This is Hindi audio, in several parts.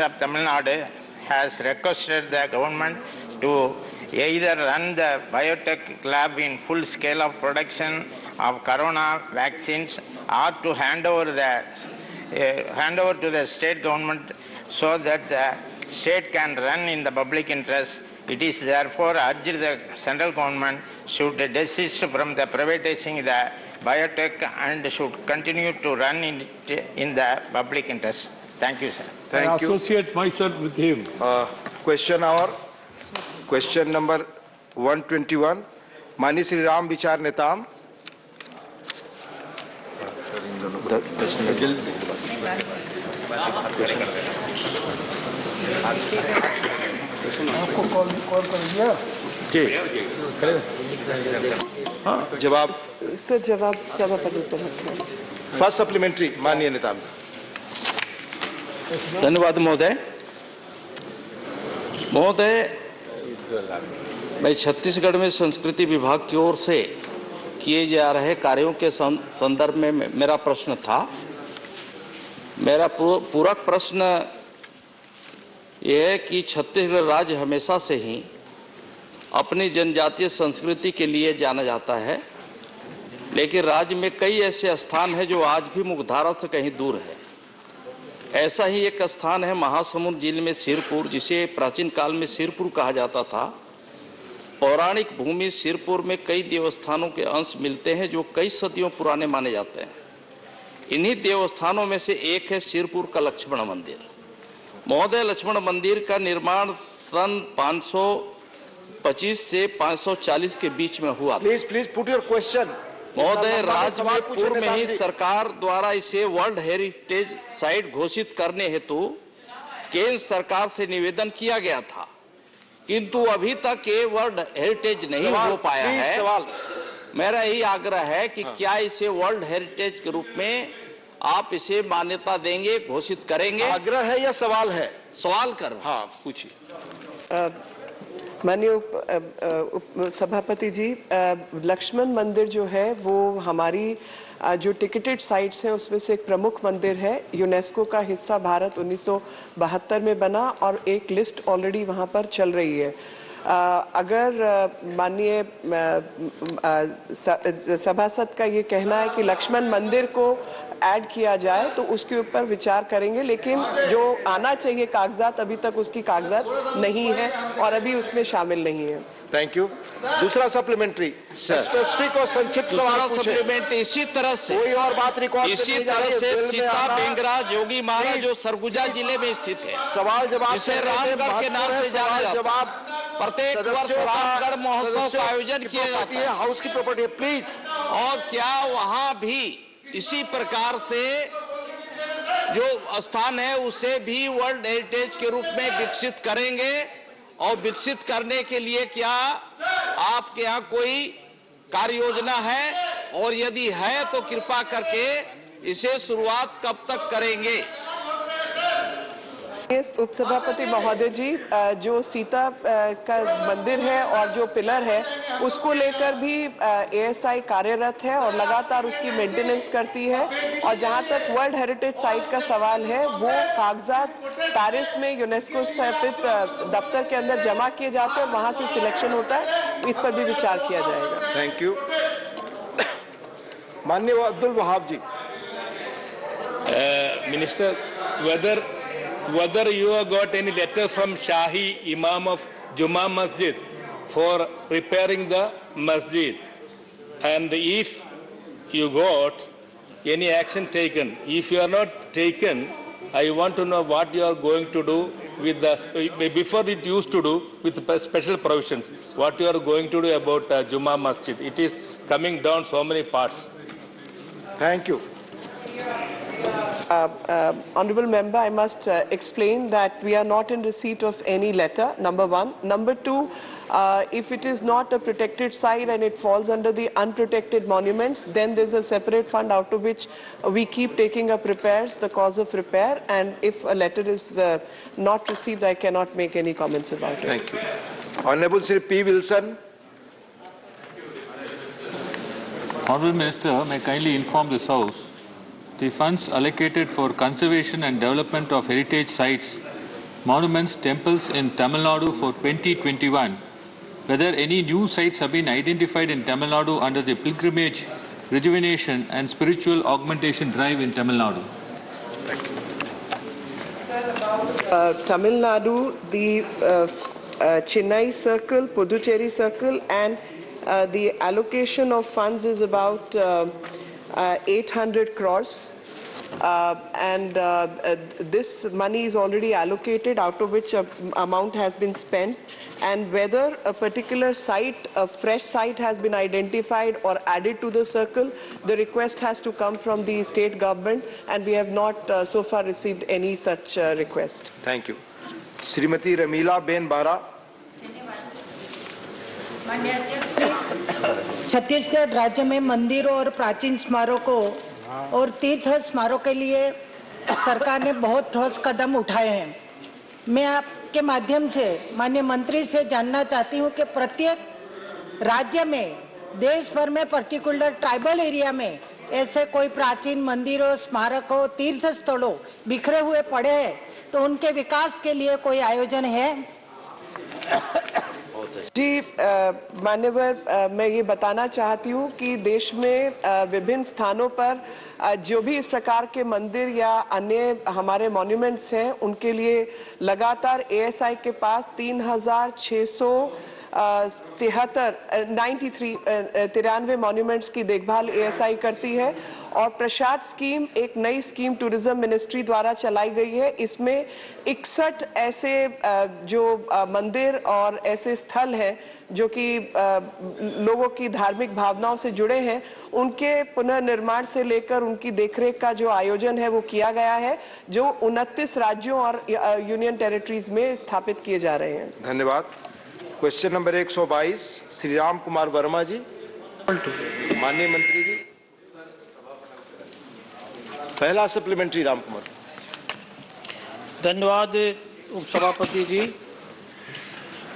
of Tamil Nadu has requested the government to either run the biotech lab in full scale of production of corona vaccines or to hand over to the state government so that the state can run in the public interest. It is therefore urged the central government should desist from the privatizing the biotech and should continue to run in the public interest. Thank you, sir. Thank you. I associate myself with him. Question hour. Question number 121. Mani Sri Ram Vichar Netam. जी हाँ जवाब सर जवाब सभापति को फर्स्ट सप्लीमेंट्री माननीय नेता। धन्यवाद महोदय। मैं छत्तीसगढ़ में संस्कृति विभाग की ओर से किए जा रहे कार्यों के संदर्भ में मेरा प्रश्न था। मेरा पूरक प्रश्न यह है कि छत्तीसगढ़ राज्य हमेशा से ही अपनी जनजातीय संस्कृति के लिए जाना जाता है, लेकिन राज्य में कई ऐसे स्थान हैं जो आज भी मुख्यधारा से कहीं दूर है। ऐसा ही एक स्थान है महासमुंद जिले में सिरपुर, जिसे प्राचीन काल में सिरपुर कहा जाता था। पौराणिक भूमि सिरपुर में कई देवस्थानों के अंश मिलते हैं जो कई सदियों पुराने माने जाते हैं। इन्हीं देवस्थानों में से एक है सिरपुर का लक्ष्मण मंदिर। महोदय, लक्ष्मण मंदिर का निर्माण सन 525 से 540 के बीच में हुआ। Please put your question. महोदय, राज्य में पूर्व में ही सरकार द्वारा इसे वर्ल्ड हेरिटेज साइट घोषित करने हेतु केंद्र सरकार से निवेदन किया गया था, किंतु अभी तक ये वर्ल्ड हेरिटेज नहीं हो पाया है। मेरा यही आग्रह है कि क्या इसे वर्ल्ड हेरिटेज के रूप में आप इसे मान्यता देंगे, घोषित करेंगे? आग्रह है या सवाल है? सवाल कर। हाँ पूछिए। माननीय सभापति जी, लक्ष्मण मंदिर जो है वो हमारी जो टिकटेड साइट्स हैं उसमें से एक प्रमुख मंदिर है। यूनेस्को का हिस्सा भारत 1972 में बना और एक लिस्ट ऑलरेडी वहाँ पर चल रही है। अगर माननीय सभासद का ये कहना है कि लक्ष्मण मंदिर को ऐड किया जाए तो उसके ऊपर विचार करेंगे, लेकिन जो आना चाहिए कागजात अभी तक उसकी कागजात नहीं है और अभी उसमें शामिल नहीं है। Thank you. दूसरा सप्लीमेंट्री स्पेसिफिक और संक्षिप्त सवाल सप्लीमेंट इसी तरह से कोई और बात रिकॉर्ड इसी तरह से सीता बेंगरा जोगी महाराज जो सरगुजा जिले में स्थित है, सवाल जवाब जिसे रामगढ़ के नाम से जाना जाता है। प्रत्येक वर्ष रामगढ़ महोत्सव का आयोजन किया जाता है। हाउस की प्रॉपर्टी है, प्लीज। और क्या वहाँ भी इसी प्रकार से जो स्थान है उसे भी वर्ल्ड हेरिटेज के रूप में विकसित करेंगे? और विकसित करने के लिए क्या आपके यहाँ कोई कार्य योजना है, और यदि है तो कृपा करके इसे शुरुआत कब तक करेंगे? उपसभापति महोदय जी, जो सीता का मंदिर है और जो पिलर है उसको लेकर भी एएसआई कार्यरत है और लगातार उसकी मेंटेनेंस करती है। और जहां तक वर्ल्ड हेरिटेज साइट का सवाल है, वो कागजात पेरिस में यूनेस्को स्थापित दफ्तर के अंदर जमा किए जाते हैं, वहां से सिलेक्शन होता है। इस पर भी विचार किया जाएगा। Thank you. माननीय Abdul Wahab ji. Minister, whether you have got any letter from Shahi Imam of Juma Masjid for repairing the masjid, and if you got any action taken. If you are not taken, I want to know what you are going to do with the, before it used to do with special provisions, what you are going to do about Juma Masjid. It is coming down so many parts. Thank you. Honorable Member, I must explain that we are not in receipt of any letter, number one. Number two, if it is not a protected site and it falls under the unprotected monuments, then there's a separate fund out of which we keep taking up repairs, the cause of repair, and if a letter is not received, I cannot make any comments about it. Thank you. Honorable Sri P. Wilson. Honorable Minister, may I kindly inform this House, the funds allocated for conservation and development of heritage sites monuments, temples in Tamil Nadu for 2021. Whether any new sites have been identified in Tamil Nadu under the pilgrimage, rejuvenation and spiritual augmentation drive in Tamil Nadu. Tamil Nadu, the Chennai Circle, Puducherry Circle, and the allocation of funds is about 800 crores. This money is already allocated, out of which amount has been spent. And whether a particular site, a fresh site has been identified or added to the circle, the request has to come from the state government, and we have not so far received any such request. Thank you. Srimati Ramila Ben Bara. Chhattisgarh राज्य में मंदिरों और प्राचीन स्मारकों और तीर्थ स्मारकों के लिए सरकार ने बहुत ठोस कदम उठाए हैं। मैं आपके माध्यम से माननीय मंत्री से जानना चाहती हूं कि प्रत्येक राज्य में, देश भर में, पर्टिकुलर ट्राइबल एरिया में ऐसे कोई प्राचीन मंदिरों, स्मारकों, तीर्थ स्थलों बिखरे हुए पड़े हैं तो उनके विकास के लिए कोई आयोजन है? जी मान्यवर, मैं ये बताना चाहती हूँ कि देश में विभिन्न स्थानों पर जो भी इस प्रकार के मंदिर या अन्य हमारे मॉन्यूमेंट्स हैं, उनके लिए लगातार एएसआई के पास 93 मॉन्यूमेंट्स की देखभाल एएसआई करती है। और प्रसाद स्कीम एक नई स्कीम टूरिज्म मिनिस्ट्री द्वारा चलाई गई है। इसमें 61 ऐसे जो मंदिर और ऐसे स्थल हैं जो कि लोगों की धार्मिक भावनाओं से जुड़े हैं, उनके पुनर्निर्माण से लेकर उनकी देखरेख का जो आयोजन है वो किया गया है, जो 29 राज्यों और यूनियन टेरिटरीज में स्थापित किए जा रहे हैं। धन्यवाद। क्वेश्चन नंबर 122 श्री राम कुमार वर्मा जी। माननीय मंत्री जी, पहला सप्लीमेंट्री राम कुमार। धन्यवाद उपसभापति जी।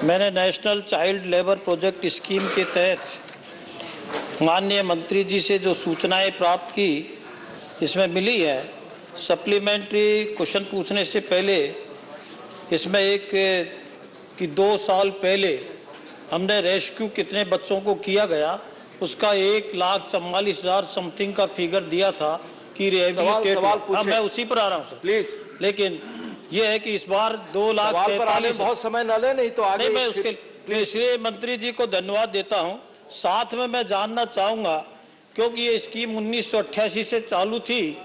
मैंने national child labour project scheme के तहत माननीय मंत्री जी से जो सूचनाएं प्राप्त की, इसमें मिली है, सप्लीमेंट्री क्वेश्चन पूछने से पहले इसमें एक कि 2 साल पहले हमने रेस्क्यू कितने बच्चों को किया गया, उसका 1,44,000 समथिंग का फिगर दिया था कि रिहेबिलिटेट। मैं उसी पर आ रहा हूँ सर प्लीज। लेकिन ये है कि इस बार 2,43,000 बहुत समय न ले, नहीं तो आगे। नहीं, मैं उसके इसलिए मंत्री जी को धन्यवाद देता हूँ। साथ में मैं जानना चाहूँगा, क्योंकि ये स्कीम 1988 से चालू थी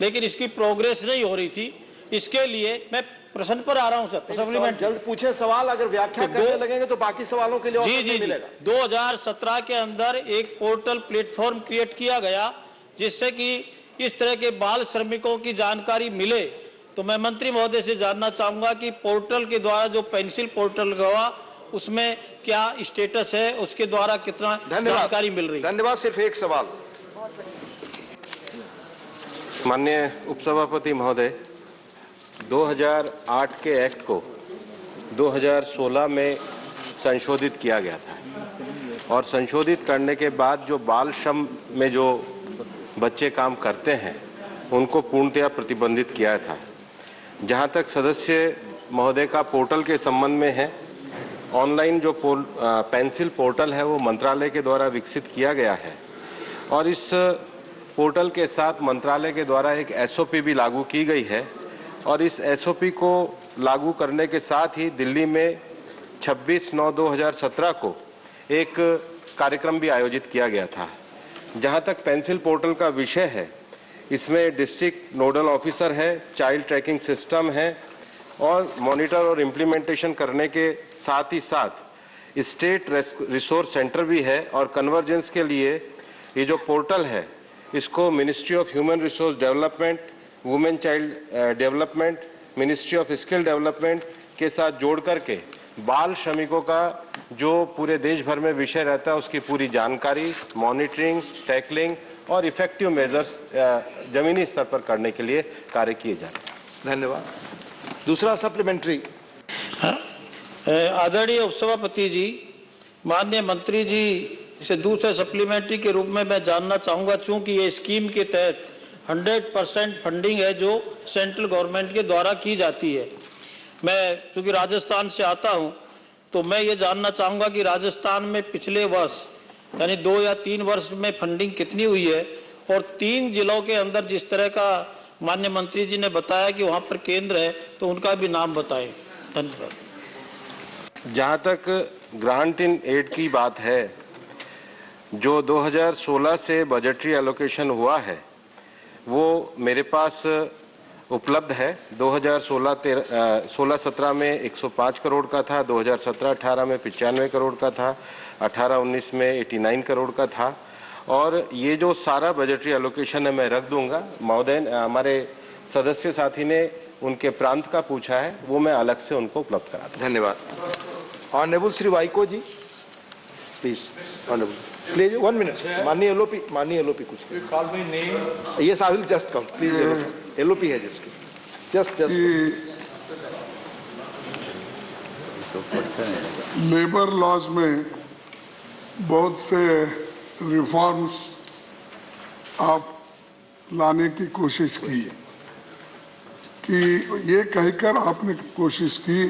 लेकिन इसकी प्रोग्रेस नहीं हो रही थी, इसके लिए मैं प्रश्न पर आ रहा हूं सर। सप्लीमेंट जल्द पूछे सवाल, अगर व्याख्या करने लगेंगे तो बाकी सवालों के लिए जी जी मिलेगा। 2017 के अंदर एक पोर्टल प्लेटफॉर्म क्रिएट किया गया जिससे कि इस तरह के बाल श्रमिकों की जानकारी मिले। तो मैं मंत्री महोदय से जानना चाहूंगा कि पोर्टल के द्वारा जो पेंसिल पोर्टल हुआ उसमें क्या स्टेटस है, उसके द्वारा कितना जानकारी मिल रही है? धन्यवाद। सिर्फ एक सवाल। माननीय उपसभापति महोदय, 2008 के एक्ट को 2016 में संशोधित किया गया था और संशोधित करने के बाद जो बाल श्रम में जो बच्चे काम करते हैं उनको पूर्णतया प्रतिबंधित किया था। जहां तक सदस्य महोदय का पोर्टल के संबंध में है, ऑनलाइन जो पेंसिल पोर्टल है वो मंत्रालय के द्वारा विकसित किया गया है और इस पोर्टल के साथ मंत्रालय के द्वारा एक एसओपी भी लागू की गई है और इस एसओपी को लागू करने के साथ ही दिल्ली में 26/9/2017 को एक कार्यक्रम भी आयोजित किया गया था। जहां तक पेंसिल पोर्टल का विषय है, इसमें डिस्ट्रिक्ट नोडल ऑफिसर है, चाइल्ड ट्रैकिंग सिस्टम है और मॉनिटर और इम्प्लीमेंटेशन करने के साथ ही साथ स्टेट रिसोर्स सेंटर भी है और कन्वर्जेंस के लिए ये जो पोर्टल है इसको ministry of human resource development, women child development, ministry of skill development के साथ जोड़ करके बाल श्रमिकों का जो पूरे देश भर में विषय रहता है उसकी पूरी जानकारी, मॉनिटरिंग, टैकलिंग और इफेक्टिव मेजर्स जमीनी स्तर पर करने के लिए कार्य किए जा रहे हैं। धन्यवाद। दूसरा सप्लीमेंट्री। आदरणीय उपसभापति जी, माननीय मंत्री जी से दूसरे सप्लीमेंट्री के रूप में मैं जानना चाहूँगा, चूँकि ये स्कीम के तहत 100% फंडिंग है जो सेंट्रल गवर्नमेंट के द्वारा की जाती है, मैं क्योंकि राजस्थान से आता हूं, तो मैं ये जानना चाहूँगा कि राजस्थान में पिछले वर्ष यानी 2 या 3 वर्ष में फंडिंग कितनी हुई है, और 3 जिलों के अंदर जिस तरह का माननीय मंत्री जी ने बताया कि वहाँ पर केंद्र है, तो उनका भी नाम बताएं। धन्यवाद। जहाँ तक ग्रांट इन एड की बात है, जो 2016 से बजटरी एलोकेशन हुआ है वो मेरे पास उपलब्ध है। 2016-17 में 105 करोड़ का था, 2017-18 में 95 करोड़ का था, 18-19 में 89 करोड़ का था, और ये जो सारा बजटरी एलोकेशन है मैं रख दूंगा। महोदय, हमारे सदस्य साथी ने उनके प्रांत का पूछा है, वो मैं अलग से उनको उपलब्ध करा दूंगा। धन्यवाद। Honourable Shri Vaiko ji, please. Honourable please 1 minute. माननीय एलओपी कुछ call my name. Yes, I will just come please. LOP है जस्ट लेबर लॉज में बहुत से रिफॉर्म्स आप लाने की कोशिश की कि ये कहकर आपने कोशिश की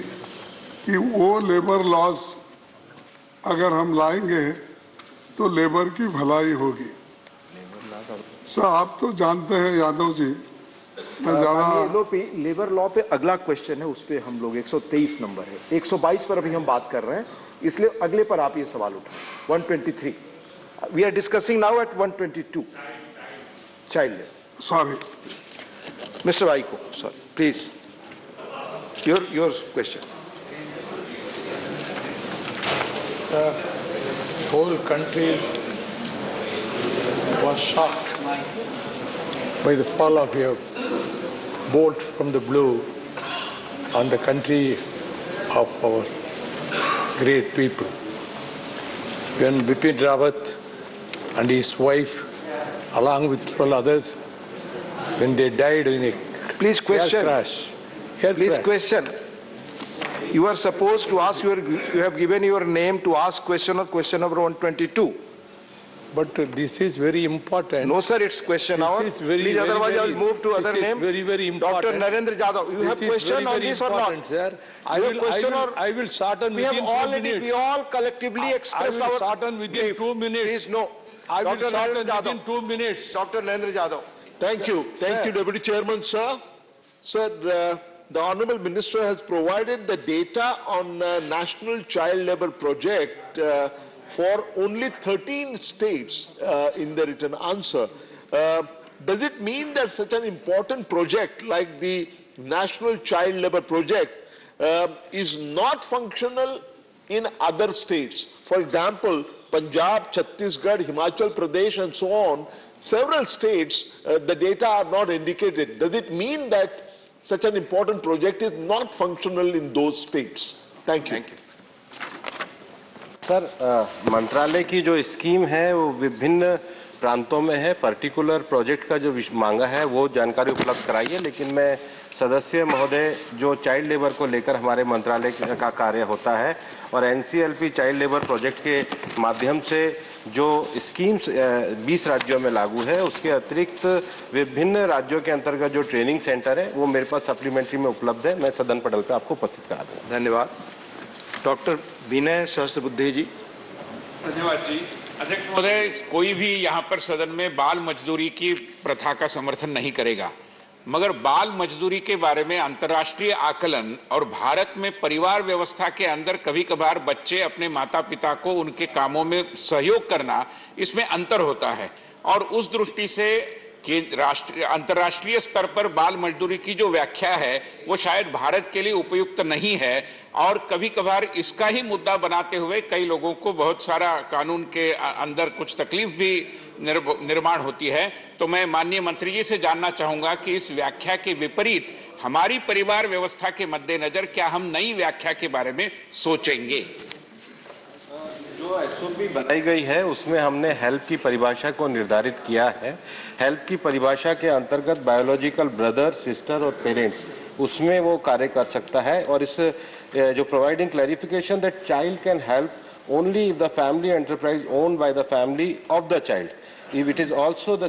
कि वो लेबर लॉज अगर हम लाएंगे तो लेबर की भलाई होगी। सर, आप तो जानते हैं यादव जी, मैं ज्यादा लेबर लॉ पे अगला क्वेश्चन है, उस पे हम लोग 123 नंबर है, 122 पर अभी हम बात कर रहे हैं, इसलिए अगले पर आप ये सवाल उठाएं। 123 we are discussing now at 122 child labour. Sorry mister Vaiko, sorry please, your question. whole country was shocked by the fall of a bolt from the blue on the country of our great people. When Bipin Rawat and his wife, along with 12 others, when they died in a Please question. air crash. Please question. You are supposed to ask you have given your name to ask question or question number 122. But this is very important. No sir, it's question hour. This is very, Please, very, otherwise very, I'll move to other this name. is very, very important. Dr. Narendra Jadhav, you This have is question very, on very this or important, not? sir. I will shorten We have within 2 already, minutes. we all collectively expressed I will our... shorten within 2 minutes. Please, no. I will Dr. shorten Narendra within Jadhav. 2 minutes. Dr. Narendra Jadhav. Thank you, Deputy Chairman, sir. Sir, the Honourable Minister has provided the data on National Child Labour Project for only 13 states in the written answer. Does it mean that such an important project like the National Child Labour Project is not functional in other states? For example, Punjab, Chhattisgarh, Himachal Pradesh and so on, several states, the data are not indicated. Does it mean that such an important project is not functional in those states? Thank you. Sir, मंत्रालय की जो स्कीम है वो विभिन्न प्रांतों में है। पर्टिकुलर प्रोजेक्ट का जो मांगा है वो जानकारी उपलब्ध कराइए, लेकिन मैं सदस्य महोदय जो चाइल्ड लेबर को लेकर हमारे मंत्रालय का कार्य होता है और एनसीएलपी चाइल्ड लेबर प्रोजेक्ट के माध्यम से जो स्कीम्स 20 राज्यों में लागू है, उसके अतिरिक्त विभिन्न राज्यों के अंतर्गत जो ट्रेनिंग सेंटर है वो मेरे पास सप्लीमेंट्री में उपलब्ध है। मैं सदन पटल पे आपको उपस्थित करा दूंगा। धन्यवाद। डॉक्टर विनय सहस्त्रबुद्धे जी। धन्यवाद जी। अध्यक्ष महोदय, कोई भी यहाँ पर सदन में बाल मजदूरी की प्रथा का समर्थन नहीं करेगा, मगर बाल मजदूरी के बारे में अंतर्राष्ट्रीय आकलन और भारत में परिवार व्यवस्था के अंदर कभी कभार बच्चे अपने माता पिता को उनके कामों में सहयोग करना, इसमें अंतर होता है। और उस दृष्टि से कि अंतर्राष्ट्रीय स्तर पर बाल मजदूरी की जो व्याख्या है वो शायद भारत के लिए उपयुक्त नहीं है, और कभी कभार इसका ही मुद्दा बनाते हुए कई लोगों को बहुत सारा कानून के अंदर कुछ तकलीफ भी निर्माण होती है। तो मैं माननीय मंत्री जी से जानना चाहूंगा कि इस व्याख्या के विपरीत हमारी परिवार व्यवस्था के मद्देनजर क्या हम नई व्याख्या के बारे में सोचेंगे? जो एसओपी बनाई गई है उसमें हमने हेल्प की परिभाषा को निर्धारित किया है। हेल्प की परिभाषा के अंतर्गत बायोलॉजिकल ब्रदर, सिस्टर और पेरेंट्स, उसमें वो कार्य कर सकता है। और इस जो providing clarification that child can help only if the family enterprise owned by the family of the child it is also the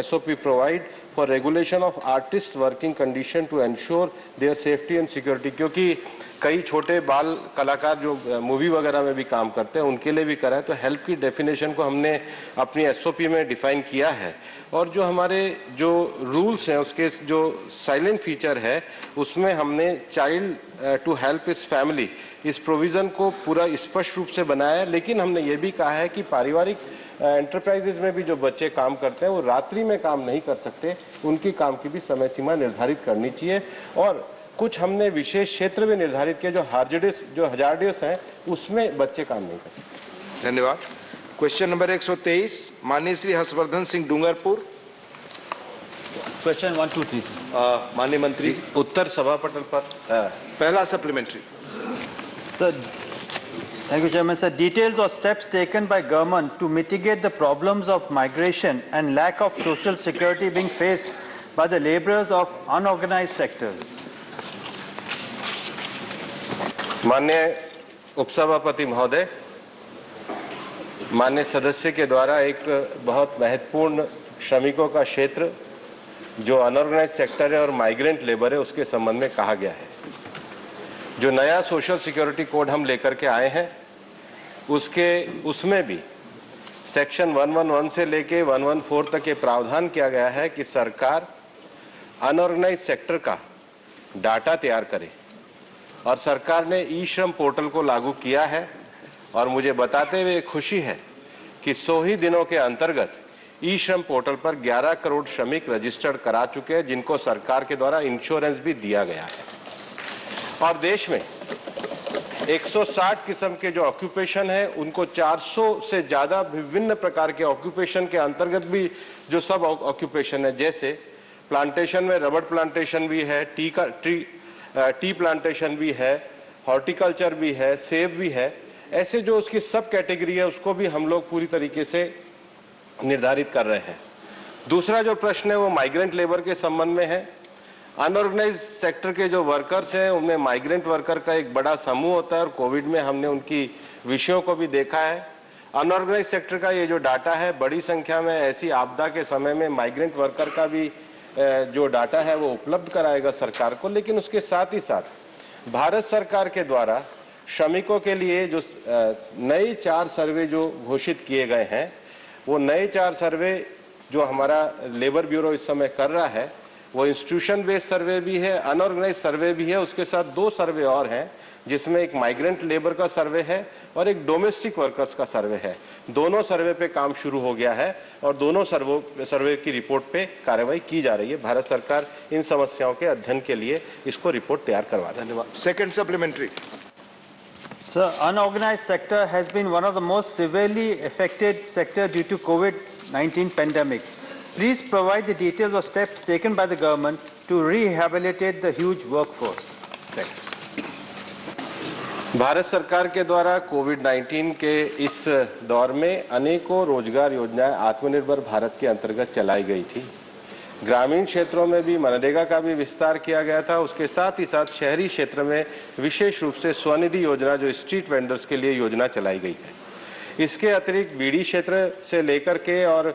SOP provide for regulation of artist working condition to ensure their safety and security. क्योंकि कई छोटे बाल कलाकार जो मूवी वगैरह में भी काम करते हैं उनके लिए भी करा है, तो हेल्प की डेफिनेशन को हमने अपनी SOP में डिफाइन किया है। और जो हमारे जो रूल्स हैं उसके जो साइलेंट फीचर है उसमें हमने चाइल्ड टू हेल्प इस फैमिली इस प्रोविज़न को पूरा स्पष्ट रूप से बनाया है। लेकिन हमने ये भी कहा है कि पारिवारिक एंटरप्राइजेज में भी जो बच्चे काम करते हैं वो रात्रि में काम नहीं कर सकते, उनकी काम की भी समय सीमा निर्धारित करनी चाहिए। और कुछ हमने विशेष क्षेत्र भी निर्धारित किए जो हजार्डियस हैं उसमें बच्चे काम नहीं कर सकते। धन्यवाद। क्वेश्चन नंबर 123 माननीय श्री हर्षवर्धन सिंह डूंगरपुर। क्वेश्चन 1, 2, 3 माननीय मंत्री उत्तर सभा पटल पर पहला supplementary. Sir, thank you, Chairman. Sir, details of steps taken by government to mitigate the problems of migration and lack of social security being faced by the laborers of unorganized sectors. माननीय उपसभापति महोदय, माननीय सदस्य के द्वारा एक बहुत महत्वपूर्ण श्रमिकों का क्षेत्र जो अनऑर्गेनाइज सेक्टर है और माइग्रेंट लेबर है उसके संबंध में कहा गया है। जो नया सोशल सिक्योरिटी कोड हम लेकर के आए हैं उसमें भी सेक्शन 111 से लेके 114 तक ये प्रावधान किया गया है कि सरकार अनऑर्गेनाइज सेक्टर का डाटा तैयार करे और सरकार ने ई श्रम पोर्टल को लागू किया है। और मुझे बताते हुए खुशी है कि 100 ही दिनों के अंतर्गत ई श्रम पोर्टल पर 11 करोड़ श्रमिक रजिस्टर्ड करा चुके हैं जिनको सरकार के द्वारा इंश्योरेंस भी दिया गया है। और देश में 160 किस्म के जो ऑक्यूपेशन है उनको 400 से ज़्यादा विभिन्न प्रकार के ऑक्यूपेशन के अंतर्गत भी जो सब ऑक्यूपेशन है, जैसे प्लांटेशन में रबड़ प्लांटेशन भी है, टी प्लांटेशन भी है, हॉर्टिकल्चर भी है, सेब भी है, ऐसे जो उसकी सब कैटेगरी है उसको भी हम लोग पूरी तरीके से निर्धारित कर रहे हैं। दूसरा जो प्रश्न है वो माइग्रेंट लेबर के संबंध में है। अनऑर्गेनाइज सेक्टर के जो वर्कर्स हैं उनमें माइग्रेंट वर्कर का एक बड़ा समूह होता है और कोविड में हमने उनकी विषयों को भी देखा है। अनऑर्गेनाइज सेक्टर का ये जो डाटा है बड़ी संख्या में ऐसी आपदा के समय में माइग्रेंट वर्कर का भी जो डाटा है वो उपलब्ध कराएगा सरकार को। लेकिन उसके साथ ही साथ भारत सरकार के द्वारा श्रमिकों के लिए जो नए 4 सर्वे जो घोषित किए गए हैं वो नए 4 सर्वे जो हमारा लेबर ब्यूरो इस समय कर रहा है वो इंस्टीट्यूशन बेस्ड सर्वे भी है, अनऑर्गेनाइज सर्वे भी है। उसके साथ 2 सर्वे और हैं जिसमें एक माइग्रेंट लेबर का सर्वे है और एक डोमेस्टिक वर्कर्स का सर्वे है। दोनों सर्वे पे काम शुरू हो गया है और दोनों सर्वे की रिपोर्ट पे कार्रवाई की जा रही है। भारत सरकार इन समस्याओं के अध्ययन के लिए इसको रिपोर्ट तैयार करवा रही है। धन्यवाद। Second supplementary. Sir, unorganized sector has been one of the most severely affected sector due to COVID-19 pandemic. Please provide the details of steps taken by the government to rehabilitate the huge workforce. Bharat सरकार के द्वारा कोविड-19 के इस दौर में अनेकों रोजगार योजनाएं आत्मनिर्भर भारत के अंतर्गत चलाई गई थी। ग्रामीण क्षेत्रों में भी मनरेगा का भी विस्तार किया गया था। उसके साथ ही साथ शहरी क्षेत्र में विशेष रूप से स्वनिधि योजना जो स्ट्रीट वेंडर्स के लिए योजना चलाई गई है। इसके अतिरिक्त बीड़ी क्षेत्र से लेकर के और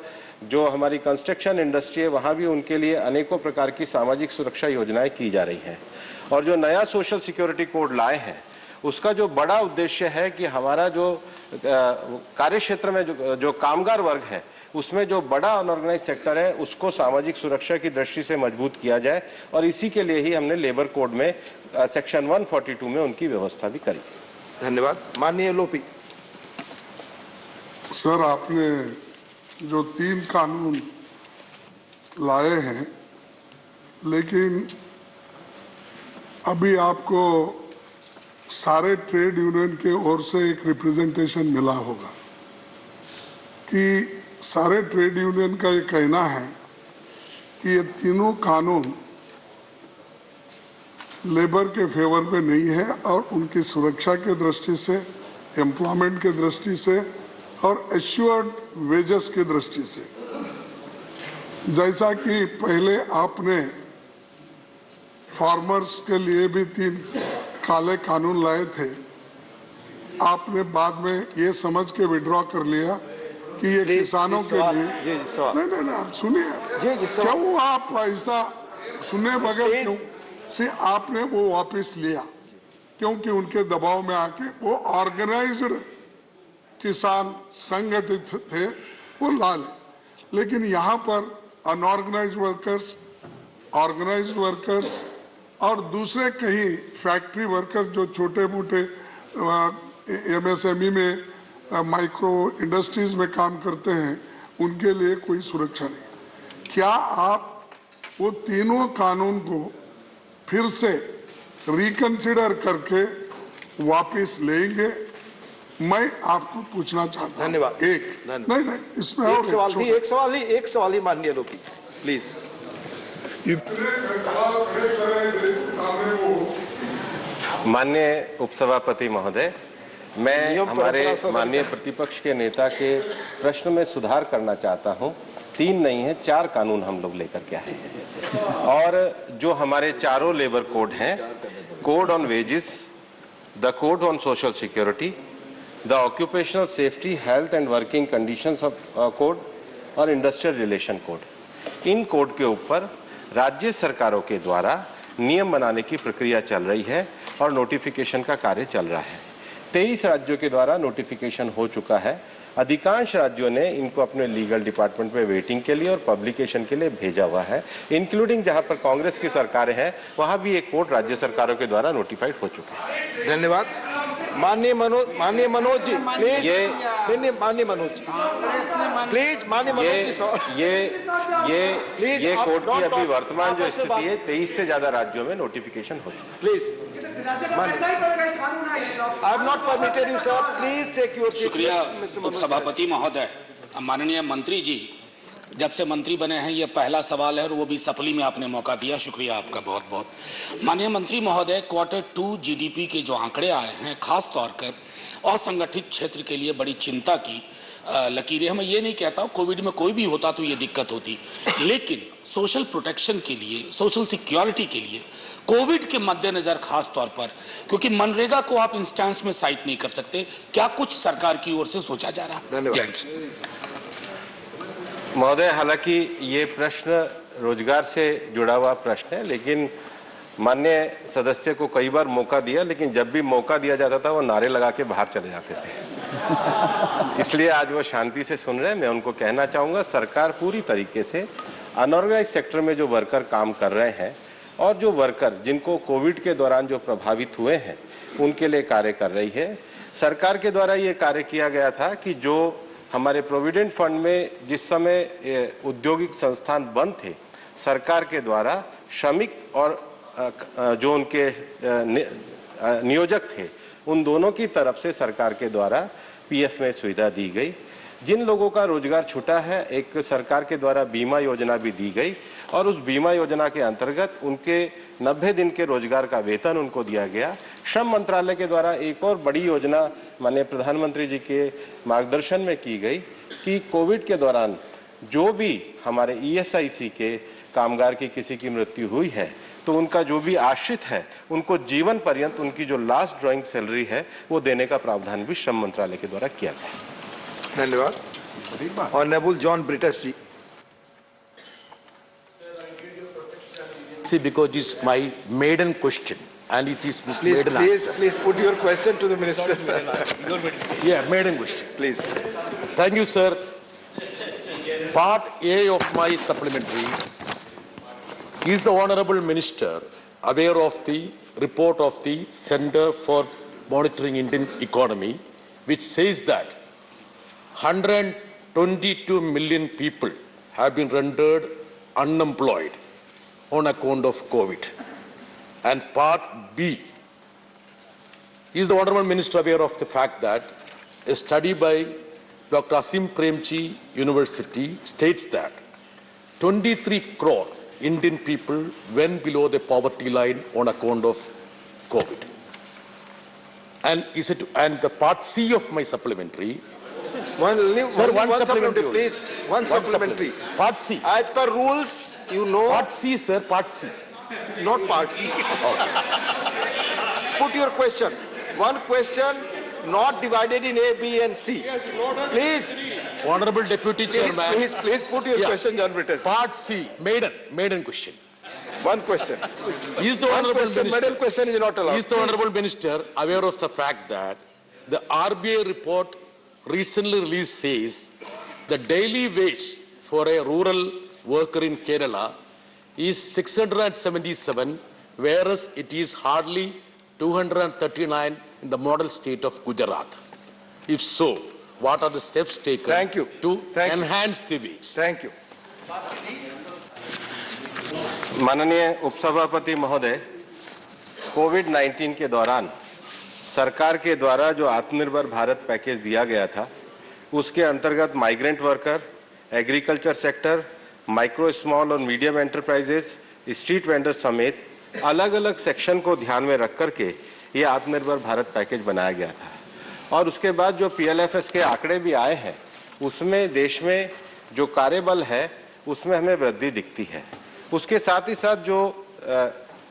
जो हमारी कंस्ट्रक्शन इंडस्ट्री है वहाँ भी उनके लिए अनेकों प्रकार की सामाजिक सुरक्षा योजनाएं की जा रही हैं। और जो नया सोशल सिक्योरिटी कोड लाए हैं उसका जो बड़ा उद्देश्य है कि हमारा जो कार्य क्षेत्र में जो कामगार वर्ग है उसमें जो बड़ा अनऑर्गेनाइज सेक्टर है उसको सामाजिक सुरक्षा की दृष्टि से मजबूत किया जाए और इसी के लिए ही हमने लेबर कोड में सेक्शन 142 में उनकी व्यवस्था भी करी। धन्यवाद। माननीय लोपी। सर, आपने जो 3 कानून लाए हैं लेकिन अभी आपको सारे ट्रेड यूनियन के ओर से एक रिप्रेजेंटेशन मिला होगा कि सारे ट्रेड यूनियन का ये कहना है कि ये तीनों कानून लेबर के फेवर में नहीं है और उनकी सुरक्षा के दृष्टि से, एम्प्लॉयमेंट के दृष्टि से और एश्योर्ड वेजेस की दृष्टि से, जैसा कि पहले आपने फार्मर्स के लिए भी 3 काले कानून लाए थे, आपने बाद में ये समझ के विड्रॉ कर लिया कि ये किसानों के लिए नहीं, आप सुनिए, क्यों आप ऐसा सुने बगैर क्यों से आपने वो वापस लिया? क्योंकि उनके दबाव में आके वो ऑर्गेनाइज्ड किसान संगठित थे, वो ला ले। लेकिन यहाँ पर अनऑर्गेनाइज्ड वर्कर्स, ऑर्गेनाइज्ड वर्कर्स और दूसरे कहीं फैक्ट्री वर्कर्स जो छोटे मोटे MSME में, माइक्रो इंडस्ट्रीज में काम करते हैं, उनके लिए कोई सुरक्षा नहीं। क्या आप वो तीनों कानून को फिर से रिकंसिडर करके वापस लेंगे? मैं आपको पूछना चाहता हूं। धन्यवाद। नहीं, इसमें और एक सवाल ही माननीय लोकी, प्लीज। इतने सवाल खड़े कर देश के सामने वो। माननीय उपसभापति महोदय, मैं हमारे माननीय प्रतिपक्ष के नेता के प्रश्न में सुधार करना चाहता हूं। 3 नहीं है, 4 कानून हम लोग लेकर के आए हैं, और जो हमारे चारों लेबर कोड हैं, code on wages, the code on social security, the occupational safety, health and working conditions of code और इंडस्ट्रियल रिलेशन कोड, इन कोड के ऊपर राज्य सरकारों के द्वारा नियम बनाने की प्रक्रिया चल रही है और नोटिफिकेशन का कार्य चल रहा है। 23 राज्यों के द्वारा नोटिफिकेशन हो चुका है। अधिकांश राज्यों ने इनको अपने लीगल डिपार्टमेंट में वेटिंग के लिए और पब्लिकेशन के लिए भेजा हुआ है, इंक्लूडिंग जहां पर कांग्रेस की सरकारें हैं, वहां भी एक कोड राज्य सरकारों के द्वारा नोटिफाइड हो चुका है। धन्यवाद। माननीय मनोज जी, प्लीज। माननीय मनोज जी, प्लीज। माननीय मनोज जी, ये कोड की अभी वर्तमान जो स्थिति है, 23 से ज्यादा राज्यों में नोटिफिकेशन हो चुका है। Please. I have not permitted you, sir. Please take your seat. शुक्रिया उपसभापति महोदय। माननीय मंत्री जी, जब से मंत्री बने हैं ये पहला सवाल है और वो भी सप्ली में आपने मौका दिया, शुक्रिया आपका बहुत बहुत। माननीय मंत्री महोदय, Q2 GDP के जो आंकड़े आए हैं, खास तौर पर असंगठित क्षेत्र के लिए बड़ी चिंता की लकीरें। मैं ये नहीं कहता हूँ कोविड में कोई भी होता तो ये दिक्कत होती, लेकिन सोशल प्रोटेक्शन के लिए, सोशल सिक्योरिटी के लिए कोविड के मद्देनजर खास तौर पर, क्योंकि मनरेगा को आप इंस्टेंस में साइट नहीं कर सकते, क्या कुछ सरकार की ओर से सोचा जा रहा है? महोदय, हालांकि ये प्रश्न रोजगार से जुड़ा हुआ प्रश्न है, लेकिन माननीय सदस्य को कई बार मौका दिया, लेकिन जब भी मौका दिया जाता था वो नारे लगा के बाहर चले जाते थे। इसलिए आज वो शांति से सुन रहे हैं। मैं उनको कहना चाहूँगा, सरकार पूरी तरीके से अनऑर्गेनाइज सेक्टर में जो वर्कर काम कर रहे हैं और जो वर्कर जिनको कोविड के दौरान जो प्रभावित हुए हैं, उनके लिए कार्य कर रही है। सरकार के द्वारा ये कार्य किया गया था कि जो हमारे प्रोविडेंट फंड में जिस समय औद्योगिक संस्थान बंद थे, सरकार के द्वारा श्रमिक और जो उनके नियोजक थे, उन दोनों की तरफ से सरकार के द्वारा PF में सुविधा दी गई। जिन लोगों का रोजगार छूटा है, एक सरकार के द्वारा बीमा योजना भी दी गई और उस बीमा योजना के अंतर्गत उनके 90 दिन के रोजगार का वेतन उनको दिया गया। श्रम मंत्रालय के द्वारा एक और बड़ी योजना माननीय प्रधानमंत्री जी के मार्गदर्शन में की गई कि कोविड के दौरान जो भी हमारे ESIC के कामगार की किसी की मृत्यु हुई है, तो उनका जो भी आश्रित है, उनको जीवन पर्यंत उनकी जो लास्ट ड्राइंग सैलरी है वो देने का प्रावधान भी श्रम मंत्रालय के द्वारा किया गया। धन्यवाद। Honourable John Brittas ji. See, because it's my maiden question and it is maiden answer. Please put your question to the minister. Yeah, maiden question. Please. Thank you, sir. Part A of my supplementary. Is the Honorable Minister aware of the report of the Center for Monitoring Indian Economy, which says that 122 million people have been rendered unemployed on account of COVID? And part B, is the Honorable Minister aware of the fact that a study by Dr. Asim Premji University states that 23 crore Indian people went below the poverty line on account of COVID? And the part C of my supplementary, One supplementary, please. One supplementary. Part C. As per rules, you know. Part C, sir. Part C. Not part C. Put your question. One question not divided in A, B, and C. Please. Honorable Deputy Chairman. Please put your question, John Brites. Part C, maiden question. One question. Is the Honorable Minister, middle question is not allowed. Is the Honorable Minister aware of the fact that the RBI report recently released says the daily wage for a rural worker in Kerala is 677, whereas it is hardly 239 in the model state of Gujarat? If so, what are the steps taken to enhance the wage? Thank you. माननीय उपसभापति महोदय, कोविड-19 के दौरान सरकार के द्वारा जो आत्मनिर्भर भारत पैकेज दिया गया था, उसके अंतर्गत migrant worker, agriculture sector, micro small और मीडियम एंटरप्राइजेस, स्ट्रीट वेंडर समेत अलग-अलग सेक्शन को ध्यान में रख करके ये आत्मनिर्भर भारत पैकेज बनाया गया था। और उसके बाद जो PLFS के आंकड़े भी आए हैं, उसमें देश में जो कार्यबल है, उसमें हमें वृद्धि दिखती है। उसके साथ ही साथ जो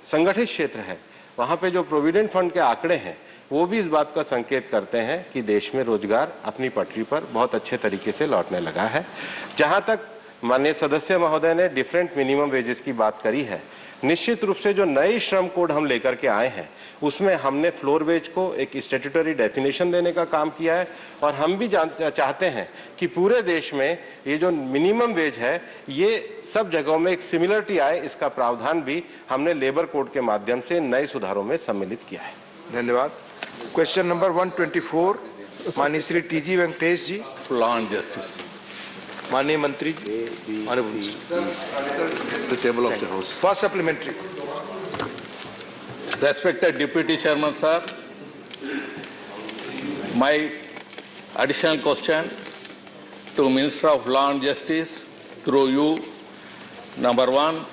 संगठित क्षेत्र है, वहाँ पे जो प्रोविडेंट फंड के आंकड़े हैं, वो भी इस बात का संकेत करते हैं कि देश में रोजगार अपनी पटरी पर बहुत अच्छे तरीके से लौटने लगा है। जहाँ तक माननीय सदस्य महोदय ने डिफरेंट मिनिमम वेजेस की बात करी है, निश्चित रूप से जो नए श्रम कोड हम लेकर के आए हैं, उसमें हमने फ्लोर वेज को एक स्टैट्यूटरी डेफिनेशन देने का काम किया है और हम भी चाहते हैं कि पूरे देश में ये जो मिनिमम वेज है, ये सब जगहों में एक सिमिलरिटी आए, इसका प्रावधान भी हमने लेबर कोड के माध्यम से नए सुधारों में सम्मिलित किया है। धन्यवाद। क्वेश्चन नंबर 124, माननीय Shri TG Venkatesh ji, law and justice. माननीय मंत्री जी, the table of the House. First supplementary. Respected Deputy Chairman, sir, my additional question to Minister of Law and Justice through you. Number one,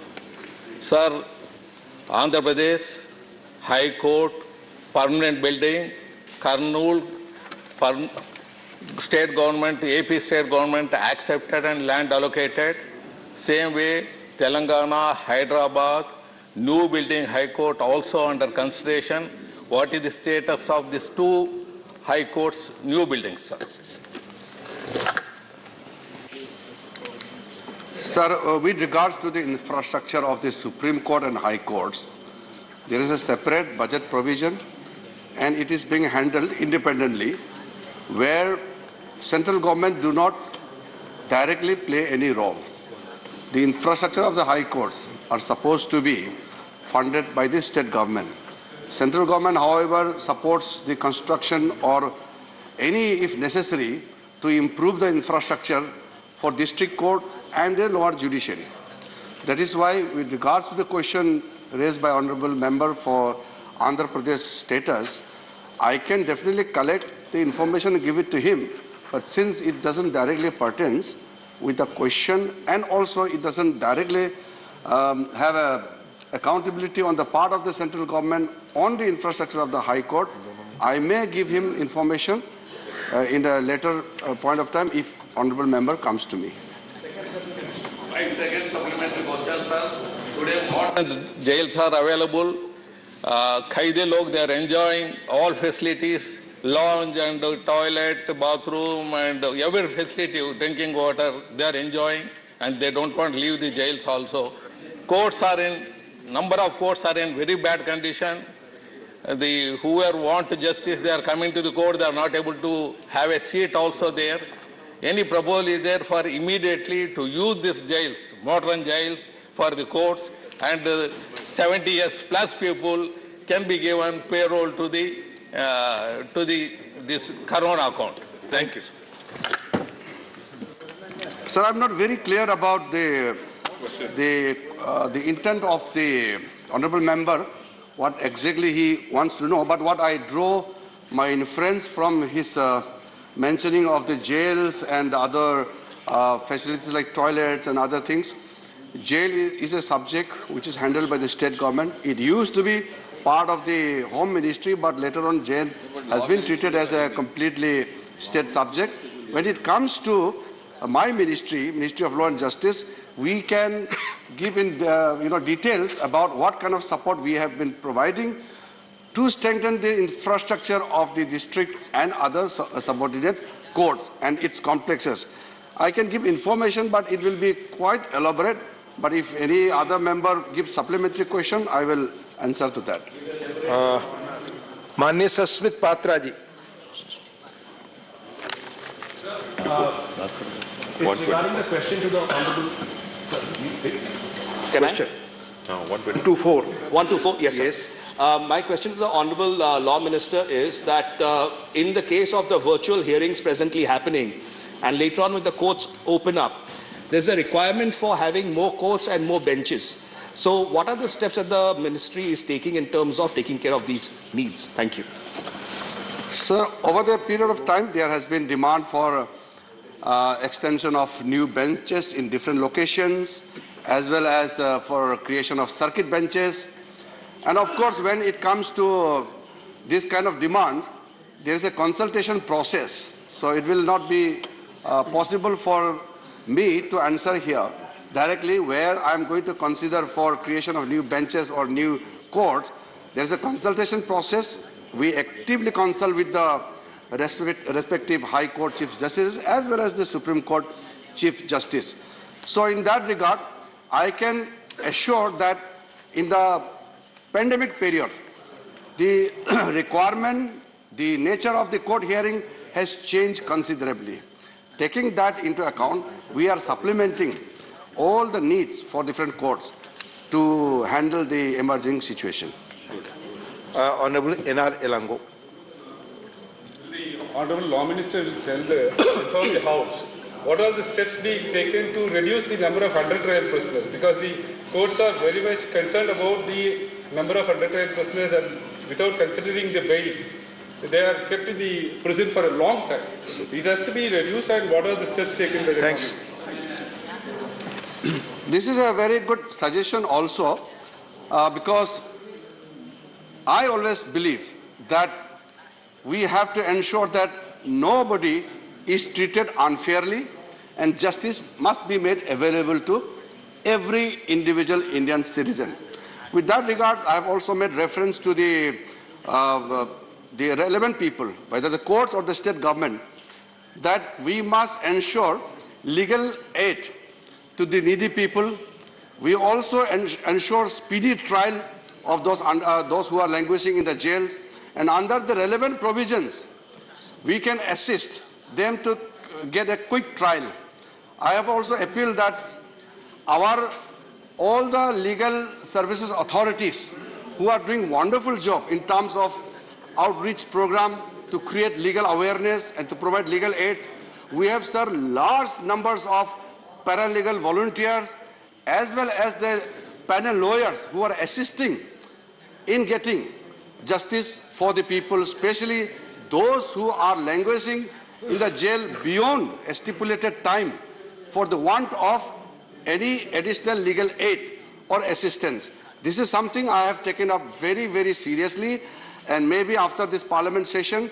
sir, Andhra Pradesh High Court permanent building, Kurnool state government, AP state government accepted and land allocated. Same way, Telangana, Hyderabad, new building High Court also under consideration. What is the status of these two High Courts new buildings, sir? Sir, with regards to the infrastructure of the Supreme Court and High Courts, there is a separate budget provision and it is being handled independently, where central government do not directly play any role. The infrastructure of the High Courts are supposed to be funded by the state government. Central government, however, supports the construction or any, if necessary, to improve the infrastructure for district court and the lower judiciary. That is why, with regards to the question raised by honourable member for Andhra Pradesh status, I can definitely collect the information and give it to him. But since it doesn't directly pertains with the question and also it doesn't directly have a accountability on the part of the central government on the infrastructure of the High Court, I may give him information in a later point of time if honourable member comes to me. 5 seconds supplementary question, sir. Today modern jails are available. Qaide log, they are enjoying all facilities, lounge and toilet, bathroom and every facility, drinking water, they are enjoying and they don't want to leave the jails also. Courts are in, number of courts are in very bad condition. Whoever want justice, they are coming to the court, they are not able to have a seat also there. Any proposal is there for immediately to use these jails, modern jails, for the courts, and 70 years plus people can be given payroll to this Corona account. Thank you. Sir, I'm not very clear about the intent of the honourable member, what exactly he wants to know, but what I draw my inference from his mentioning of the jails and the other facilities like toilets and other things. Jail is a subject which is handled by the state government. It used to be part of the Home Ministry, but later on jail has been treated as a completely state subject. When it comes to my ministry, Ministry of Law and Justice, we can give in details about what kind of support we have been providing to strengthen the infrastructure of the district and other subordinate courts and its complexes. I can give information, but it will be quite elaborate. But if any other member gives supplementary question, I will answer to that. माननीय सस्मित पात्रा जी. It's regarding the question to the honorable. Can question. I? 124. 124, yes, sir. Yes. My question to the Honorable Law Minister is that in the case of the virtual hearings presently happening, and later on when the courts open up, there's a requirement for having more courts and more benches. So what are the steps that the ministry is taking in terms of taking care of these needs? Thank you. Sir, over the period of time, there has been demand for extension of new benches in different locations, as well as for creation of circuit benches. And of course, when it comes to this kind of demands, there is a consultation process. So it will not be possible for me to answer here directly where I am going to consider for creation of new benches or new courts. There is a consultation process. We actively consult with the respective High Court Chief Justice as well as the Supreme Court Chief Justice. So in that regard, I can assure that in the pandemic period, the requirement, the nature of the court hearing has changed considerably. Taking that into account, we are supplementing all the needs for different courts to handle the emerging situation. Honorable N.R. Elango. The Honorable Law Minister will tell inform the House what are the steps being taken to reduce the number of under trial prisoners, because the courts are very much concerned about the number of under trial prisoners, and without considering the bail, they are kept in the prison for a long time. It has to be reduced, and what are the steps taken by the government? This is a very good suggestion also, because I always believe that we have to ensure that nobody is treated unfairly, and justice must be made available to every individual Indian citizen. With that regard, I have also made reference to the relevant people, whether the courts or the state government, that we must ensure legal aid to the needy people. We also ensure speedy trial of those who are languishing in the jails, and under the relevant provisions, we can assist them to get a quick trial. I have also appealed that all the legal services authorities who are doing wonderful job in terms of outreach program to create legal awareness and to provide legal aids. We have, sir, large numbers of paralegal volunteers as well as the panel lawyers who are assisting in getting justice for the people, especially those who are languishing in the jail beyond a stipulated time for the want of any additional legal aid or assistance. This is something I have taken up very, very seriously, and maybe after this parliament session,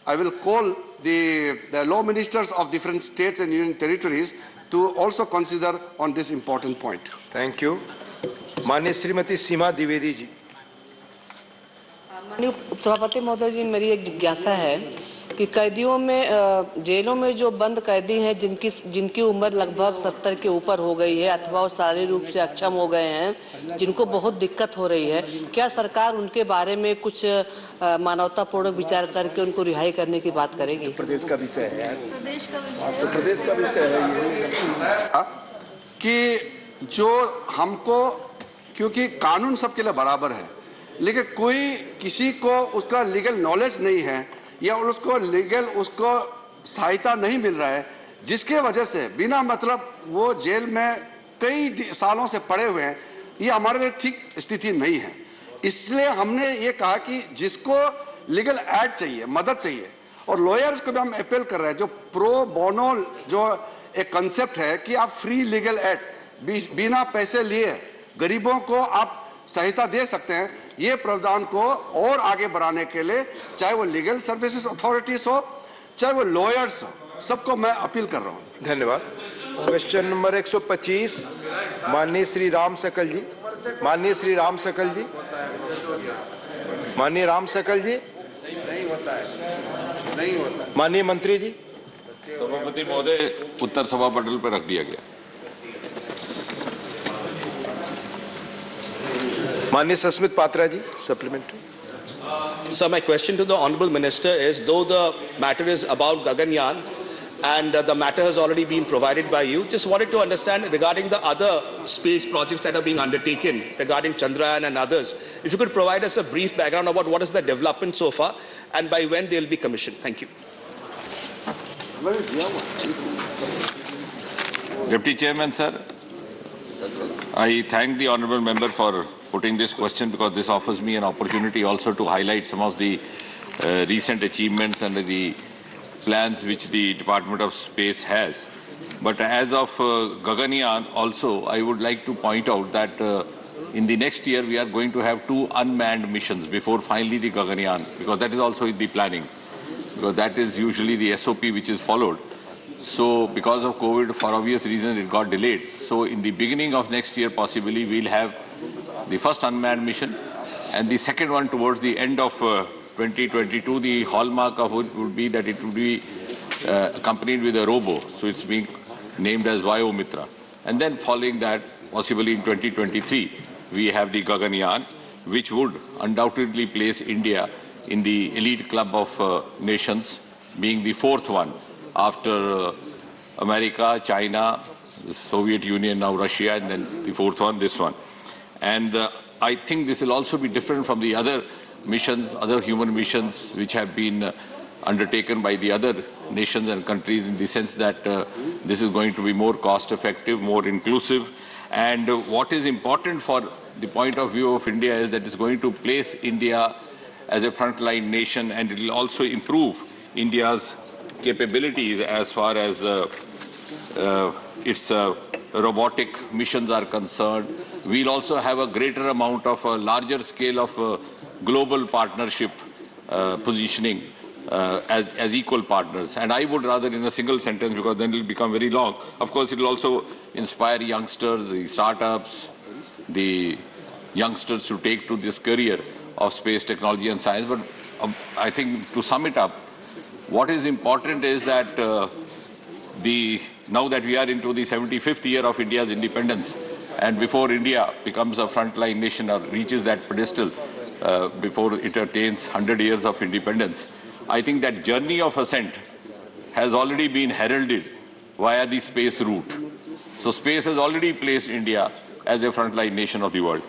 I will call the law ministers of different states and union territories to also consider on this important point. Thank you. माननीय श्रीमती सीमा द्विवेदी जी. माननीय उपसभापति महोदय जी, मेरी एक जिज्ञासा है कि कैदियों में जेलों में जो बंद कैदी हैं जिनकी उम्र लगभग 70 के ऊपर हो गई है अथवा वो शारीरिक रूप से अक्षम हो गए हैं, जिनको बहुत दिक्कत हो रही है, क्या सरकार उनके बारे में कुछ मानवतापूर्ण विचार करके उनको रिहाई करने की बात करेगी? प्रदेश का विषय है यार, प्रदेश का विषय है ये कि जो हमको, क्योंकि कानून सबके लिए बराबर है, लेकिन कोई किसी को उसका लीगल नॉलेज नहीं है या उसको सहायता नहीं मिल रहा है, जिसके वजह से बिना मतलब वो जेल में कई सालों से पड़े हुए हैं, ये हमारे लिए ठीक स्थिति नहीं है। इसलिए हमने ये कहा कि जिसको लीगल एड चाहिए, मदद चाहिए, और लॉयर्स को भी हम अपील कर रहे हैं, जो प्रो बोनो जो एक कंसेप्ट है कि आप फ्री लीगल एड बिना पैसे लिए गरीबों को आप सहायता दे सकते हैं, ये प्रावधान को और आगे बढ़ाने के लिए चाहे वो लीगल सर्विसेज अथॉरिटीज हो, चाहे वो लॉयर्स हो, सबको मैं अपील कर रहा हूं। धन्यवाद। क्वेश्चन नंबर 125 माननीय श्री राम सकल जी. माननीय श्री राम सकल जी. माननीय राम सकल जी, नहीं होता है, नहीं होता। माननीय मंत्री जी। सभापति महोदय, उत्तर सभा पटल पर रख दिया गया। माननीय सस्मित पात्रा जी, supplementary. Sir, my question to the Honourable Minister is, though the matter is about Gaganyaan and the matter has already been provided by you, just wanted to understand regarding the other space projects that are being undertaken, regarding Chandrayaan and others, if you could provide us a brief background about what is the development so far and by when they will be commissioned. Thank you. Deputy Chairman, sir, I thank the honourable member for putting this question, because this offers me an opportunity also to highlight some of the recent achievements and the plans which the Department of Space has. But as of Gaganyaan also, I would like to point out that in the next year we are going to have 2 unmanned missions before finally the Gaganyaan, because that is also in the planning, because that is usually the SOP which is followed. So because of COVID, for obvious reasons, it got delayed. So in the beginning of next year, possibly, we'll have the first unmanned mission, and the second one towards the end of 2022. The hallmark of it would be that it would be accompanied with a robo. So it's being named as Vayomitra. And then following that, possibly in 2023, we have the Gaganyaan, which would undoubtedly place India in the elite club of nations, being the 4th one after America, China, the Soviet Union, now Russia, and then the 4th one, this one. And I think this will also be different from the other missions, other human missions which have been undertaken by the other nations and countries, in the sense that this is going to be more cost-effective, more inclusive. And what is important for the point of view of India is that it's going to place India as a frontline nation, and it will also improve India's capabilities as far as its robotic missions are concerned. We'll also have a greater amount of a larger scale of global partnership positioning as equal partners. And I would rather, in a single sentence, because then it will become very long, of course it will also inspire youngsters, the startups, the youngsters to take to this career of space technology and science. But I think, to sum it up, what is important is that now that we are into the 75th year of India's independence, and before India becomes a frontline nation or reaches that pedestal, before it attains 100 years of independence, I think that journey of ascent has already been heralded via the space route. So space has already placed India as a frontline nation of the world.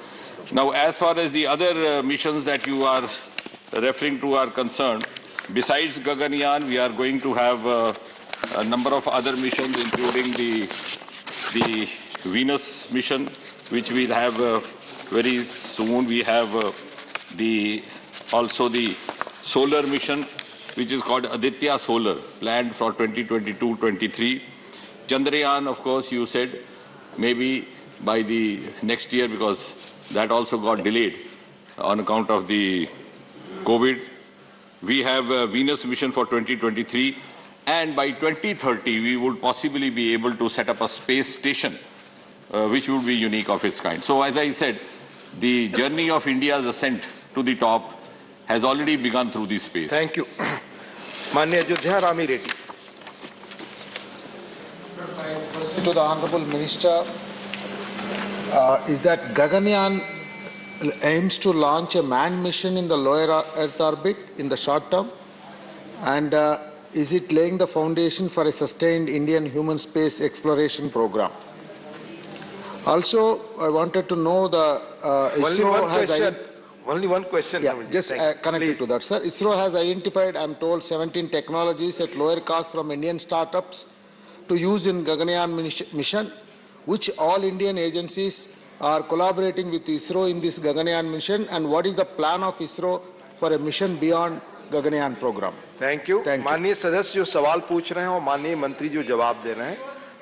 Now, as far as the other missions that you are referring to are concerned, besides Gaganyaan, we are going to have a number of other missions, including the Venus mission, which we'll have very soon. We have also the solar mission, which is called Aditya Solar, planned for 2022-23. Chandrayaan, of course, you said, maybe by the next year, because that also got delayed on account of the COVID. We have a Venus mission for 2023, and by 2030, we would possibly be able to set up a space station, which would be unique of its kind. So, as I said, the journey of India's ascent to the top has already begun through this space. Thank you. Manya Ajodhya Rami Reddy. To the Honourable Minister is that Gaganyaan aims to launch a manned mission in the lower Earth orbit in the short term, and is it laying the foundation for a sustained Indian human space exploration program? Also, I wanted to know the ISRO has only one question. Yeah, just connected to that, sir. ISRO has identified, I'm told, 17 technologies at lower cost from Indian startups to use in Gaganyaan mission, which all Indian agencies are collaborating with ISRO in this Gaganyaan mission, and what is the plan of ISRO for a mission beyond Gaganyaan program? Thank you. माननीय सदस्य जो सवाल पूछ रहे हैं और माननीय मंत्री जो जवाब दे रहे हैं,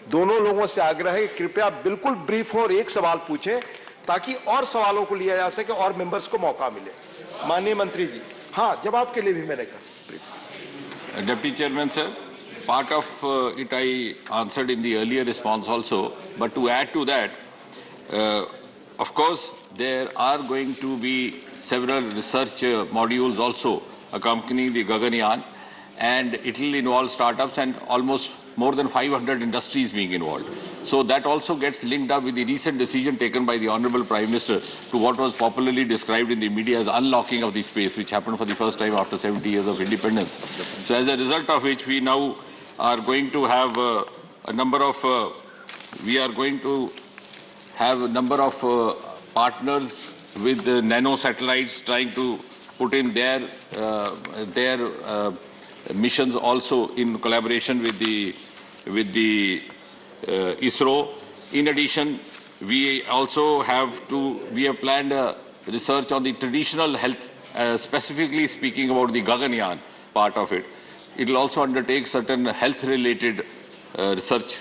दोनों लोगों से आग्रह है कि कृपया बिल्कुल ब्रीफ हो और एक सवाल पूछें, ताकि और सवालों को लिया जा सके और मेंबर्स को मौका मिले. माननीय मंत्री जी, हाँ, जवाब के लिए भी मैंने कहा. Deputy Chairman, sir, part of it I answered in the earlier response also, but to add to that, of course, there are going to be several research modules also accompanying the Gaganyaan, and it will involve startups and almost more than 500 industries being involved. So that also gets linked up with the recent decision taken by the Honorable Prime Minister to what was popularly described in the media as unlocking of the space, which happened for the first time after 70 years of independence. So as a result of which, we now are going to have a number of partners with the nano satellites trying to put in their missions also in collaboration with the ISRO. In addition, we have planned research on the traditional health, specifically speaking about the Gaganyaan part of it. It will also undertake certain health-related research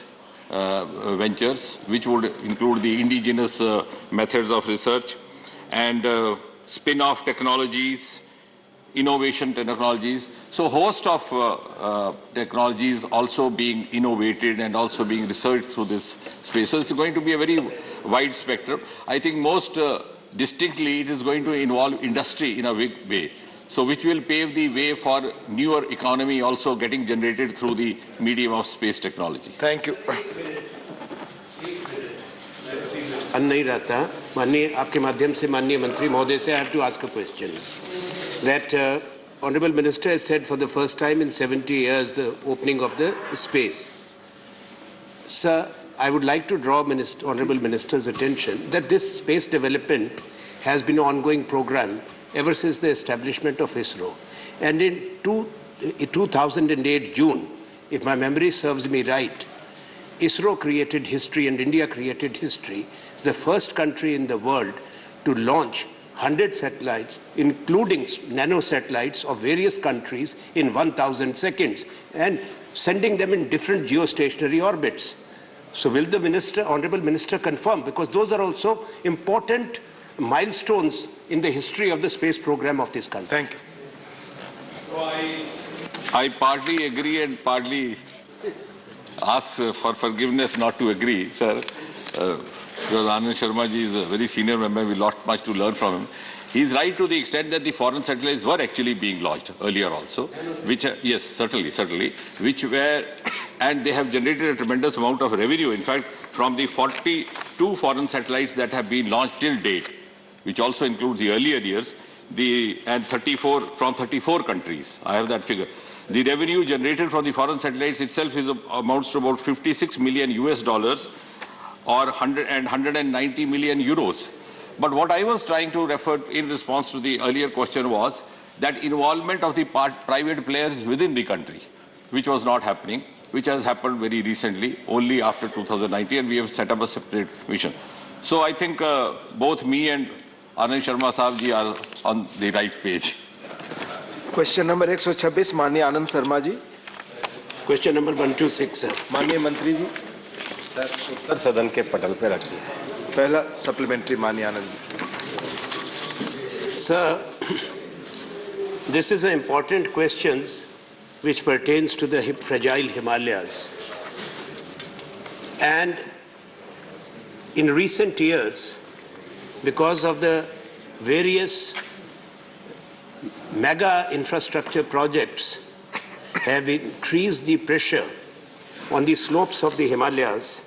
ventures, which would include the indigenous methods of research and spin-off technologies, innovation technologies. So a host of technologies also being innovated and also being researched through this space. So it's going to be a very wide spectrum. I think most distinctly it is going to involve industry in a big way. So which will pave the way for newer economy also getting generated through the medium of space technology. Thank you. नहीं रहता माननीय आपके माध्यम से माननीय मंत्री महोदय से I have to ask a question that Honorable Minister has said for the first time in 70 years the opening of the space. Sir, I would like to draw Honorable Minister's attention that this space development has been an ongoing program ever since the establishment of ISRO. And in 2008 June, if my memory serves me right, ISRO created history and India created history. It's the first country in the world to launch 100 satellites, including nano satellites of various countries in 1,000 seconds and sending them in different geostationary orbits. So will the minister, Honorable Minister, confirm? Because those are also important milestones in the history of the space program of this country. Thank you. I partly agree and partly ask for forgiveness not to agree, sir. Because Anand Sharma ji is a very senior member, we lot much to learn from him. He is right to the extent that the foreign satellites were actually being launched earlier also, which, yes, certainly, which were, and they have generated a tremendous amount of revenue. In fact, from the 42 foreign satellites that have been launched till date, which also includes the earlier years, and 34 from 34 countries. I have that figure. The revenue generated from the foreign satellites itself amounts to about $56 million or 190 million euros. But what I was trying to refer in response to the earlier question was that involvement of the private players within the country, which was not happening, which has happened very recently, only after 2019, and we have set up a separate mission. So I think both me and Anand Sharma Sahab ji are on the right page. Question number 126, माननीय Anand Sharma ji. Question number 126, sir. माननीय मंत्री जी. उत्तर सदन के पटल पे रख दिया. पहला सप्लीमेंट्री माननीय Anand ji. Sir, this is an important question which pertains to the fragile Himalayas. And in recent years, because of the various mega infrastructure projects have increased the pressure on the slopes of the Himalayas,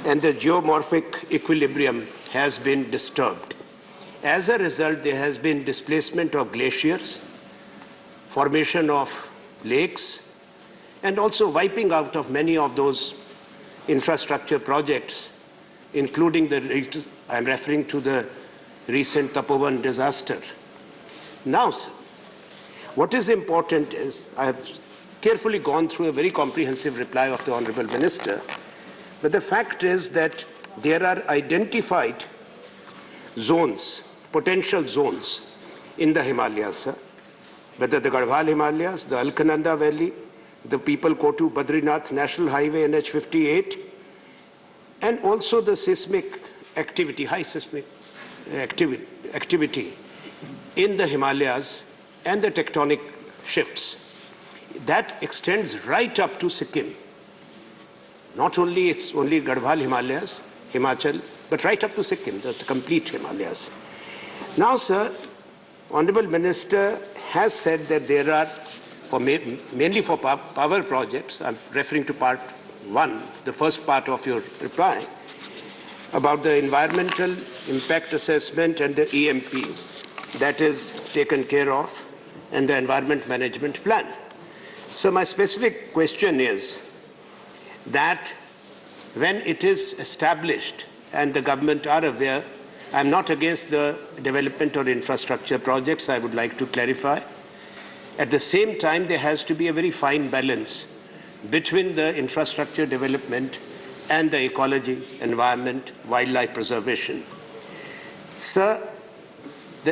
and the geomorphic equilibrium has been disturbed. As a result, there has been displacement of glaciers, formation of lakes, and also wiping out of many of those infrastructure projects, including I'm referring to the recent Tapovan disaster. Now, sir, what is important is I have carefully gone through a very comprehensive reply of the Honorable Minister, but the fact is that there are identified zones, potential zones in the Himalayas, sir. Whether the Garhwal Himalayas, the Alkananda Valley, the People-Kotu Badrinath National Highway NH58, and also the seismic activity, high seismic activity in the Himalayas and the tectonic shifts. That extends right up to Sikkim. Not only it's only Garhwal Himalayas, Himachal, but right up to Sikkim, the complete Himalayas. Now, sir, Honorable Minister has said that there are, mainly for power projects, I'm referring to part 1, the first part of your reply, about the environmental impact assessment and the EMP that is taken care of, and the environment management plan. So my specific question is that when it is established and the government are aware, I'm not against the development or infrastructure projects, I would like to clarify. At the same time, there has to be a very fine balance between the infrastructure development and the ecology, environment, wildlife preservation. Sir,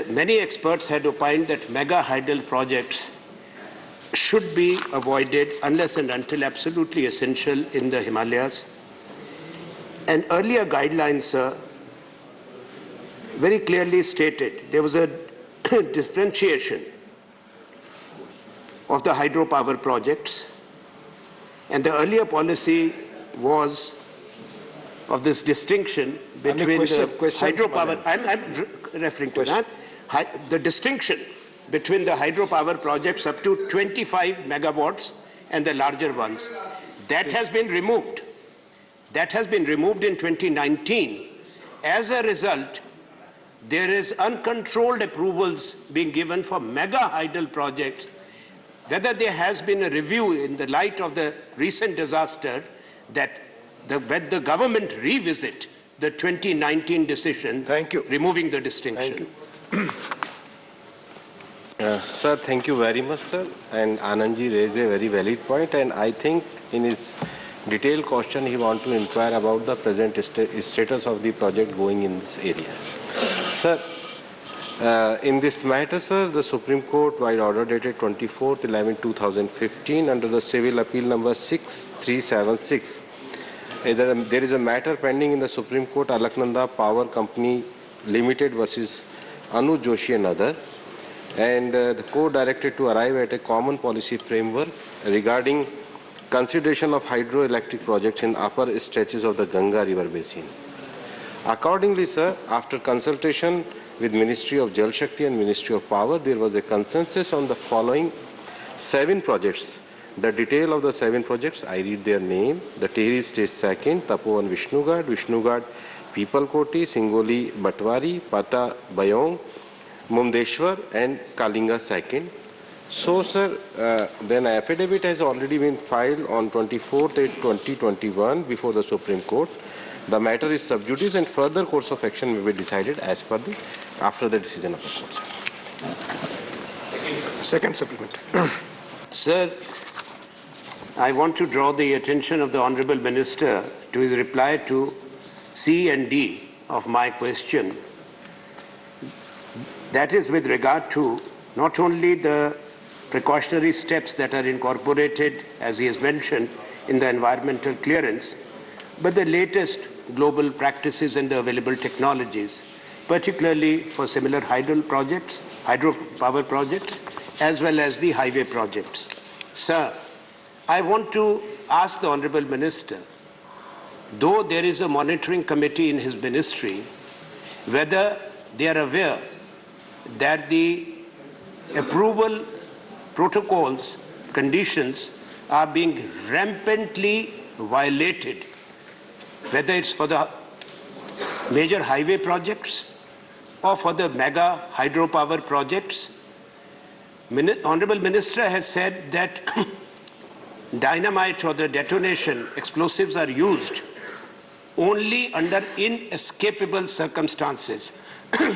many experts had opined that mega hydel projects should be avoided unless and until absolutely essential in the Himalayas. And earlier guidelines, sir, very clearly stated there was a differentiation of the hydropower projects, and the earlier policy was of this distinction between the hydropower, I'm referring to that, the distinction between the hydropower projects up to 25 megawatts and the larger ones. That has been removed. That has been removed in 2019. As a result, there is uncontrolled approvals being given for mega hydel projects. Whether there has been a review in the light of the recent disaster that when the government revisit the 2019 decision, removing the distinction. Sir, thank you very much, sir. And Anandji raised a very valid point, and I think in his detailed question he wants to inquire about the present status of the project going in this area. Sir, in this matter, sir, the Supreme Court, by order dated 24/11/2015, under the Civil Appeal number 6376, there is a matter pending in the Supreme Court, Alaknanda Power Company Limited versus Anuj Joshi and other, and the court directed to arrive at a common policy framework regarding consideration of hydroelectric projects in upper stretches of the Ganga river basin. Accordingly, sir, after consultation with Ministry of Jal Shakti and Ministry of Power, there was a consensus on the following 7 projects. The detail of the 7 projects, I read their name: the Tehri Stage 2nd, Tapovan Vishnugad, Pipalkoti, Singoli Batwari, Pata Bayong, Mumdeshwar, and Kalinga 2nd. So, sir, then affidavit has already been filed on 24/8/2021 before the Supreme Court. The matter is sub judice, and further course of action will be decided as per after the decision of the court, sir. Second supplement. Sir, I want to draw the attention of the Honorable Minister to his reply to C and D of my question. That is with regard to not only the precautionary steps that are incorporated, as he has mentioned, in the environmental clearance, but the latest global practices and the available technologies, particularly for similar hydropower projects, as well as the highway projects. Sir, I want to ask the Honorable Minister, though there is a monitoring committee in his ministry, whether they are aware that the approval protocols, conditions are being rampantly violated, whether it's for the major highway projects or for the mega hydropower projects. Honorable Minister has said that dynamite or the detonation explosives are used only under inescapable circumstances.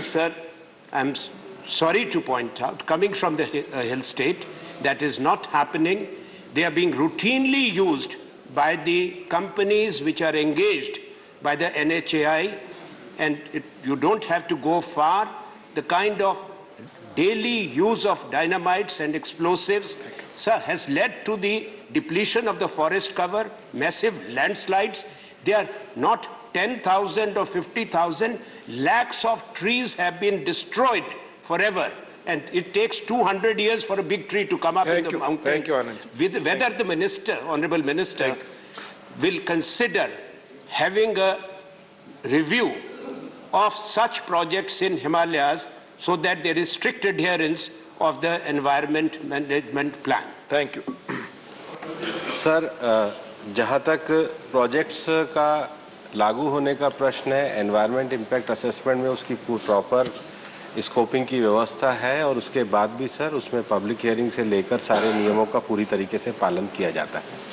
Sir, I'm sorry to point out, coming from the hill state, that is not happening. They are being routinely used by the companies which are engaged by the NHAI, and you don't have to go far. The kind of daily use of dynamites and explosives, sir, has led to the depletion of the forest cover, massive landslides. They are not 10,000 or 50,000, lakhs of trees have been destroyed forever. And it takes 200 years for a big tree to come up in the mountains. Thank you, Anand. Whether the minister, Honorable Minister, will consider having a review of such projects in Himalayas so that there is strict adherence of the environment management plan? Thank you. Sir, जहाँ तक प्रोजेक्ट्स का लागू होने का प्रश्न है, एनवायरनमेंट इम्पैक्ट असेसमेंट में उसकी प्रॉपर स्कोपिंग की व्यवस्था है और उसके बाद भी सर उसमें पब्लिक हियरिंग से लेकर सारे नियमों का पूरी तरीके से पालन किया जाता है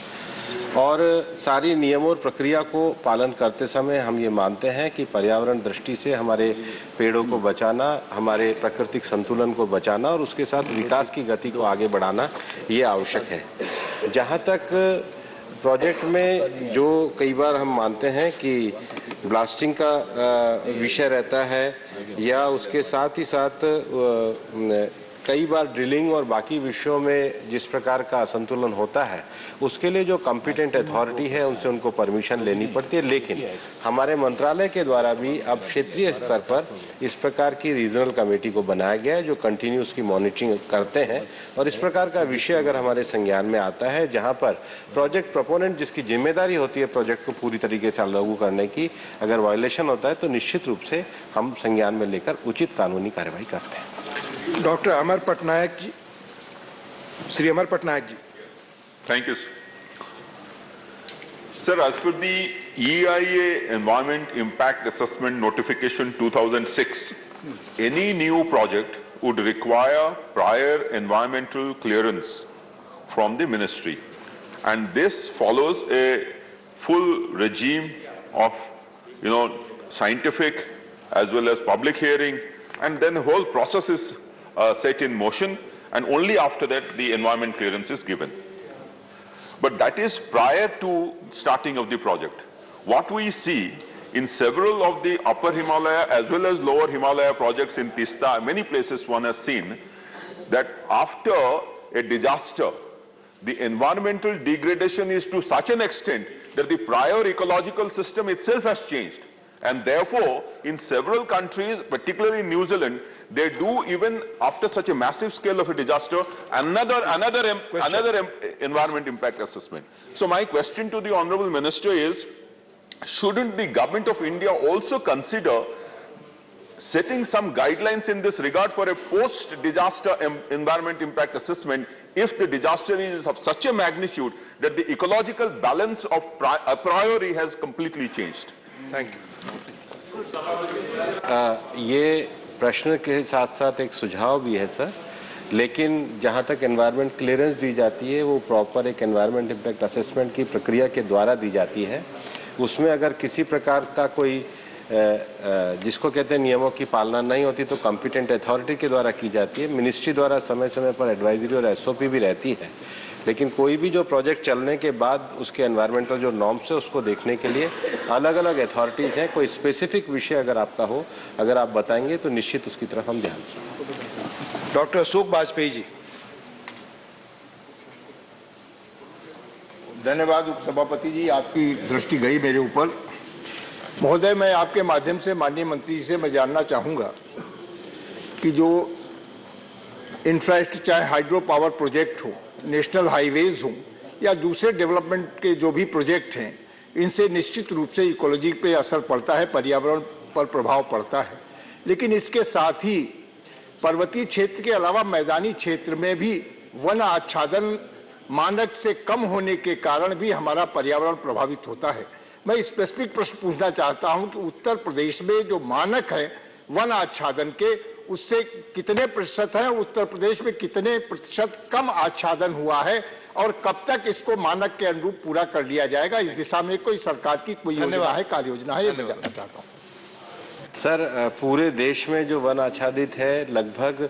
और सारी नियमों और प्रक्रिया को पालन करते समय हम ये मानते हैं कि पर्यावरण दृष्टि से हमारे पेड़ों को बचाना, हमारे प्राकृतिक संतुलन को बचाना और उसके साथ विकास की गति को आगे बढ़ाना ये आवश्यक है। जहाँ तक प्रोजेक्ट में जो कई बार हम मानते हैं कि ब्लास्टिंग का विषय रहता है या उसके साथ ही साथ कई बार ड्रिलिंग और बाकी विषयों में जिस प्रकार का असंतुलन होता है उसके लिए जो कॉम्पिटेंट अथॉरिटी है उनसे उनको परमिशन लेनी पड़ती है, लेकिन हमारे मंत्रालय के द्वारा भी अब क्षेत्रीय स्तर पर इस प्रकार की रीजनल कमेटी को बनाया गया है जो कंटिन्यू उसकी मॉनिटरिंग करते हैं और इस प्रकार का विषय अगर हमारे संज्ञान में आता है जहां पर प्रोजेक्ट प्रोपोनेंट जिसकी जिम्मेदारी होती है प्रोजेक्ट को पूरी तरीके से लागू करने की, अगर वायलेशन होता है तो निश्चित रूप से हम संज्ञान में लेकर उचित कानूनी कार्रवाई करते हैं। Doctor Amar Patnaik ji, Shri Amar Patnaik ji. Thank you, sir. Sir, as per the EIA Environment Impact Assessment Notification 2006, any new project would require prior environmental clearance from the ministry. And this follows a full regime of, scientific as well as public hearing, and then the whole process is set in motion, and only after that the environment clearance is given. But that is prior to starting of the project. What we see in several of the upper Himalaya as well as lower Himalaya projects in Tista, many places one has seen that after a disaster, the environmental degradation is to such an extent that the prior ecological system itself has changed. And therefore, in several countries, particularly in New Zealand, they do, even after such a massive scale of a disaster, another environment impact assessment. So my question to the Honorable Minister is, shouldn't the Government of India also consider setting some guidelines in this regard for a post-disaster environment impact assessment if the disaster is of such a magnitude that the ecological balance of a priori has completely changed? Thank you. ये प्रश्न के साथ साथ एक सुझाव भी है सर, लेकिन जहाँ तक एनवायरनमेंट क्लियरेंस दी जाती है वो प्रॉपर एक एनवायरनमेंट इम्पैक्ट असेसमेंट की प्रक्रिया के द्वारा दी जाती है। उसमें अगर किसी प्रकार का कोई जिसको कहते हैं नियमों की पालना नहीं होती तो कॉम्पिटेंट अथॉरिटी के द्वारा की जाती है। मिनिस्ट्री द्वारा समय समय पर एडवाइजरी और एसओपी भी रहती है, लेकिन कोई भी जो प्रोजेक्ट चलने के बाद उसके एनवायरमेंटल जो नॉर्म्स है उसको देखने के लिए अलग अलग अथॉरिटीज़ हैं। कोई स्पेसिफिक विषय अगर आपका हो, अगर आप बताएंगे तो निश्चित उसकी तरफ हम ध्यान देंगे। डॉक्टर अशोक वाजपेयी जी। धन्यवाद उपसभापति जी, आपकी दृष्टि गई मेरे ऊपर। महोदय, मैं आपके माध्यम से माननीय मंत्री जी से मैं जानना चाहूँगा कि जो इंफ्रास्ट्रक्चर, चाहे हाइड्रो पावर प्रोजेक्ट हो, नेशनल हाईवेज हों या दूसरे डेवलपमेंट के जो भी प्रोजेक्ट हैं, इनसे निश्चित रूप से इकोलॉजी पे असर पड़ता है, पर्यावरण पर प्रभाव पड़ता है। लेकिन इसके साथ ही पर्वतीय क्षेत्र के अलावा मैदानी क्षेत्र में भी वन आच्छादन मानक से कम होने के कारण भी हमारा पर्यावरण प्रभावित होता है। मैं स्पेसिफिक प्रश्न पूछना चाहता हूं कि उत्तर प्रदेश में जो मानक है वन आच्छादन के, उससे कितने प्रतिशत है, उत्तर प्रदेश में कितने प्रतिशत कम आच्छादन हुआ है और कब तक इसको मानक के अनुरूप पूरा कर लिया जाएगा? इस दिशा में कोई सरकार की कोई योजना है, कार्य योजना है, ये मैं जानना चाहता हूँ। सर, पूरे देश में जो वन आच्छादित है लगभग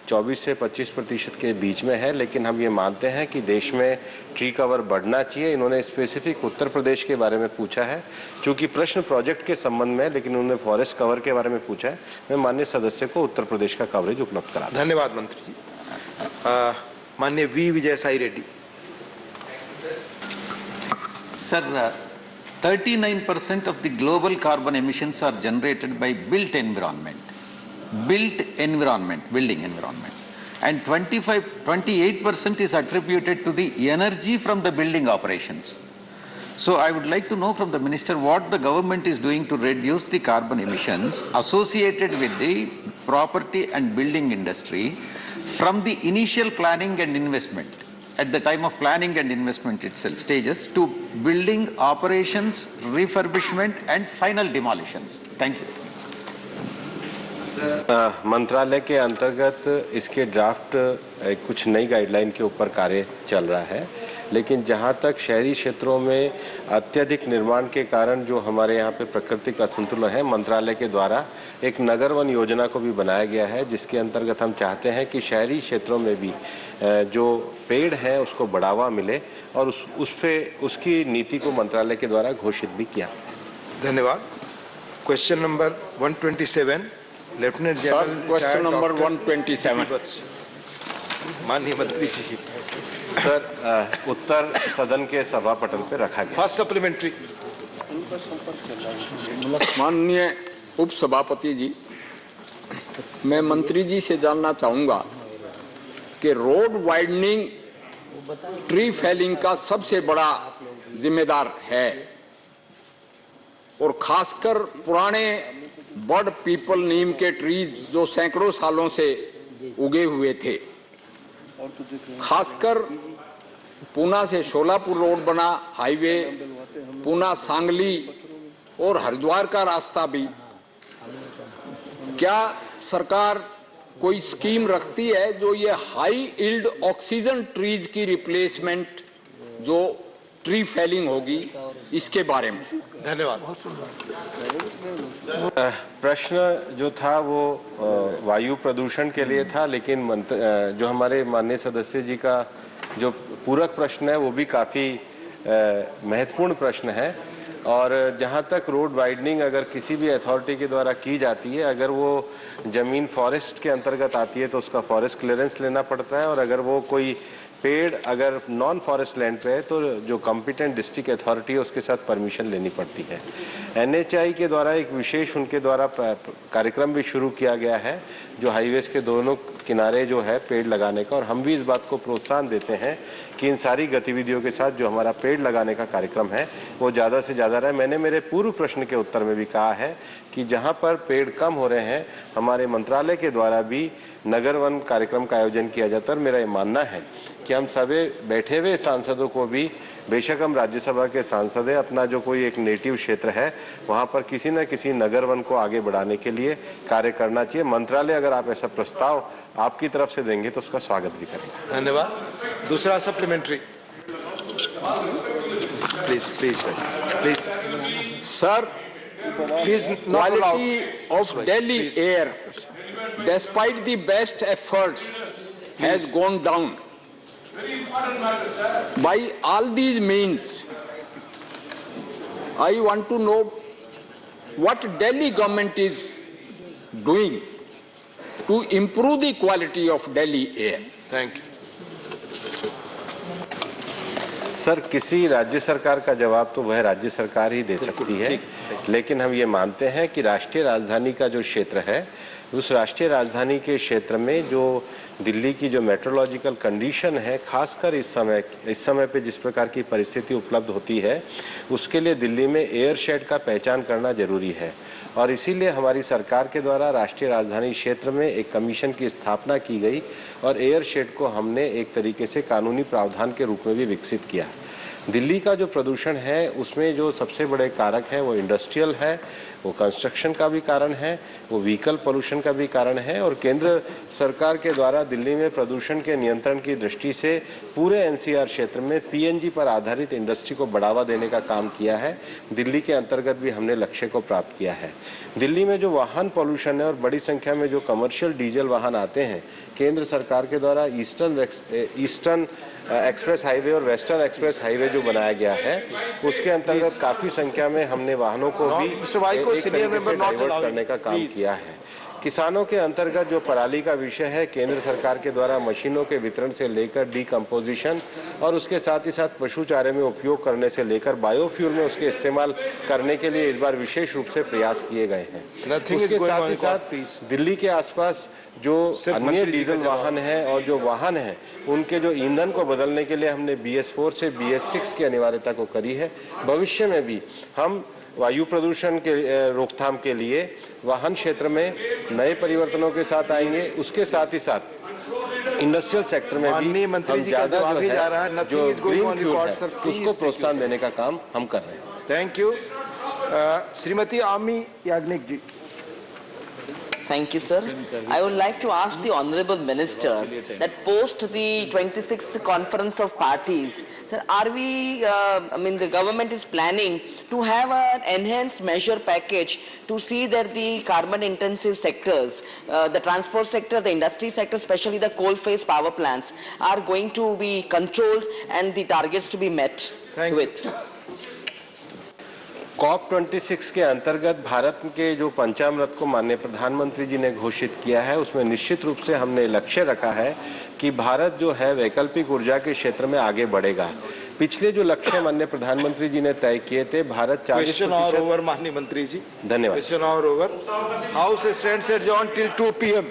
24 से 25% के बीच में है, लेकिन हम ये मानते हैं कि देश में ट्री कवर बढ़ना चाहिए। इन्होंने स्पेसिफिक उत्तर प्रदेश के बारे में पूछा है, क्योंकि प्रश्न प्रोजेक्ट के संबंध में, लेकिन उन्होंने फॉरेस्ट कवर के बारे में पूछा है। मैं माननीय सदस्य को उत्तर प्रदेश का कवरेज उपलब्ध करा। धन्यवाद मंत्री जी। माननीय V Vijayasai Reddy. Sir, 39% of the global carbon emissions are generated by built environment, building environment, and 28% is attributed to the energy from the building operations. So I would like to know from the Minister what the government is doing to reduce the carbon emissions associated with the property and building industry from the initial planning and investment, at the time of planning and investment itself, stages, to building operations, refurbishment and final demolitions. Thank you. मंत्रालय के अंतर्गत इसके ड्राफ्ट कुछ नई गाइडलाइन के ऊपर कार्य चल रहा है, लेकिन जहां तक शहरी क्षेत्रों में अत्यधिक निर्माण के कारण जो हमारे यहाँ पे प्राकृतिक असंतुलन है, मंत्रालय के द्वारा एक नगर वन योजना को भी बनाया गया है, जिसके अंतर्गत हम चाहते हैं कि शहरी क्षेत्रों में भी जो पेड़ हैं उसको बढ़ावा मिले और उसकी नीति को मंत्रालय के द्वारा घोषित भी किया। धन्यवाद। Question number 127 lieutenant general. Question number 127 माननीय मंत्री जी। सर, उत्तर सदन के सभा पटल पे रखा गया। First supplementary. माननीय उपसभापति जी, मैं मंत्री जी से जानना चाहूंगा कि रोड वाइडनिंग ट्री फेलिंग का सबसे बड़ा जिम्मेदार है और खासकर पुराने बड़ पीपल नीम के ट्रीज जो सैकड़ों सालों से उगे हुए थे, खासकर पूना से शोलापुर रोड बना हाईवे, पूना सांगली और हरिद्वार का रास्ता भी, क्या सरकार कोई स्कीम रखती है जो ये हाई यील्ड ऑक्सीजन ट्रीज की रिप्लेसमेंट जो ट्री फेलिंग होगी इसके बारे में? धन्यवाद। प्रश्न जो था वो वायु प्रदूषण के लिए था, लेकिन जो हमारे माननीय सदस्य जी का जो पूरक प्रश्न है वो भी काफ़ी महत्वपूर्ण प्रश्न है। और जहाँ तक रोड वाइडनिंग अगर किसी भी अथॉरिटी के द्वारा की जाती है, अगर वो ज़मीन फॉरेस्ट के अंतर्गत आती है तो उसका फॉरेस्ट क्लियरेंस लेना पड़ता है, और अगर वो कोई पेड़ अगर नॉन फॉरेस्ट लैंड पे है तो जो कॉम्पिटेंट डिस्ट्रिक्ट अथॉरिटी है उसके साथ परमिशन लेनी पड़ती है। NHAI के द्वारा एक विशेष उनके द्वारा कार्यक्रम भी शुरू किया गया है जो हाईवेज के दोनों किनारे जो है पेड़ लगाने का, और हम भी इस बात को प्रोत्साहन देते हैं कि इन सारी गतिविधियों के साथ जो हमारा पेड़ लगाने का कार्यक्रम है वो ज़्यादा से ज़्यादा रहे। मैंने मेरे पूर्व प्रश्न के उत्तर में भी कहा है कि जहाँ पर पेड़ कम हो रहे हैं हमारे मंत्रालय के द्वारा भी नगर वन कार्यक्रम का आयोजन किया जाता है। और मेरा ये मानना है कि हम सभी बैठे हुए सांसदों को भी, बेशक हम राज्यसभा के सांसद हैं, अपना जो कोई एक नेटिव क्षेत्र है वहाँ पर किसी न किसी नगर वन को आगे बढ़ाने के लिए कार्य करना चाहिए। मंत्रालय अगर आप ऐसा प्रस्ताव आपकी तरफ से देंगे तो उसका स्वागत भी करेंगे। धन्यवाद। दूसरा supplementary. Please please please sir, quality of Delhi air, despite the best efforts, has gone down. By all these means, I want to know what Delhi government is doing to improve the quality of Delhi air. Thank you. Sir, किसी राज्य सरकार का जवाब तो वह राज्य सरकार ही दे सकती है, लेकिन हम ये मानते हैं कि राष्ट्रीय राजधानी का जो क्षेत्र है उस राष्ट्रीय राजधानी के क्षेत्र में जो दिल्ली की जो मेट्रोलॉजिकल कंडीशन है, खासकर इस समय पे जिस प्रकार की परिस्थिति उपलब्ध होती है उसके लिए दिल्ली में एयर शेड का पहचान करना जरूरी है। और इसीलिए हमारी सरकार के द्वारा राष्ट्रीय राजधानी क्षेत्र में एक कमीशन की स्थापना की गई और एयर शेड को हमने एक तरीके से कानूनी प्रावधान के रूप में भी विकसित किया। दिल्ली का जो प्रदूषण है उसमें जो सबसे बड़े कारक हैं वो इंडस्ट्रियल है, वो कंस्ट्रक्शन का भी कारण है, वो व्हीकल पोल्यूशन का भी कारण है। और केंद्र सरकार के द्वारा दिल्ली में प्रदूषण के नियंत्रण की दृष्टि से पूरे NCR क्षेत्र में PNG पर आधारित इंडस्ट्री को बढ़ावा देने का काम किया है। दिल्ली के अंतर्गत भी हमने लक्ष्य को प्राप्त किया है। दिल्ली में जो वाहन पोल्यूशन है और बड़ी संख्या में जो कमर्शियल डीजल वाहन आते हैं, केंद्र सरकार के द्वारा ईस्टर्न एक्सप्रेस हाईवे और वेस्टर्न एक्सप्रेस हाईवे जो बनाया गया है उसके अंतर्गत काफी संख्या में हमने वाहनों को भी डाइवर्ट करने का काम किया है। किसानों के अंतर्गत जो पराली का विषय है, केंद्र सरकार के द्वारा मशीनों के वितरण से लेकर डीकम्पोजिशन और उसके साथ ही साथ पशु चारे में उपयोग करने से लेकर बायोफ्यूल में उसके इस्तेमाल करने के लिए इस बार विशेष रूप से प्रयास किए गए हैं। उसके साथ ही साथ दिल्ली के आसपास जो अन्य डीजल वाहन हैं और जो वाहन हैं, उनके जो ईंधन को बदलने के लिए हमने BS4 से BS6 की अनिवार्यता को करी है। भविष्य में भी हम वायु प्रदूषण के रोकथाम के लिए वाहन क्षेत्र में नए परिवर्तनों के साथ आएंगे। उसके साथ ही साथ इंडस्ट्रियल सेक्टर में भी हम ज्यादा जो ग्रीन फ्यूल है उसको प्रोत्साहन देने का काम हम कर रहे हैं। Thank you. श्रीमती आमी याग्निक जी। Thank you, sir. I would like to ask the Honorable Minister that post the 26th Conference of Parties, sir, are we, the government is planning to have an enhanced measure package to see that the carbon intensive sectors, the transport sector, the industry sector, especially the coal-based power plants, are going to be controlled and the targets to be met with? COP26 के अंतर्गत भारत के जो पंचामृत को माननीय प्रधानमंत्री जी ने घोषित किया है, उसमें निश्चित रूप से हमने लक्ष्य रखा है कि भारत जो है वैकल्पिक ऊर्जा के क्षेत्र में आगे बढ़ेगा। पिछले जो लक्ष्य माननीय प्रधानमंत्री जी ने तय किए थे, भारत 40% ओवर माननीय मंत्री जी। धन्यवाद। Question over. House stands adjourned till 2 PM।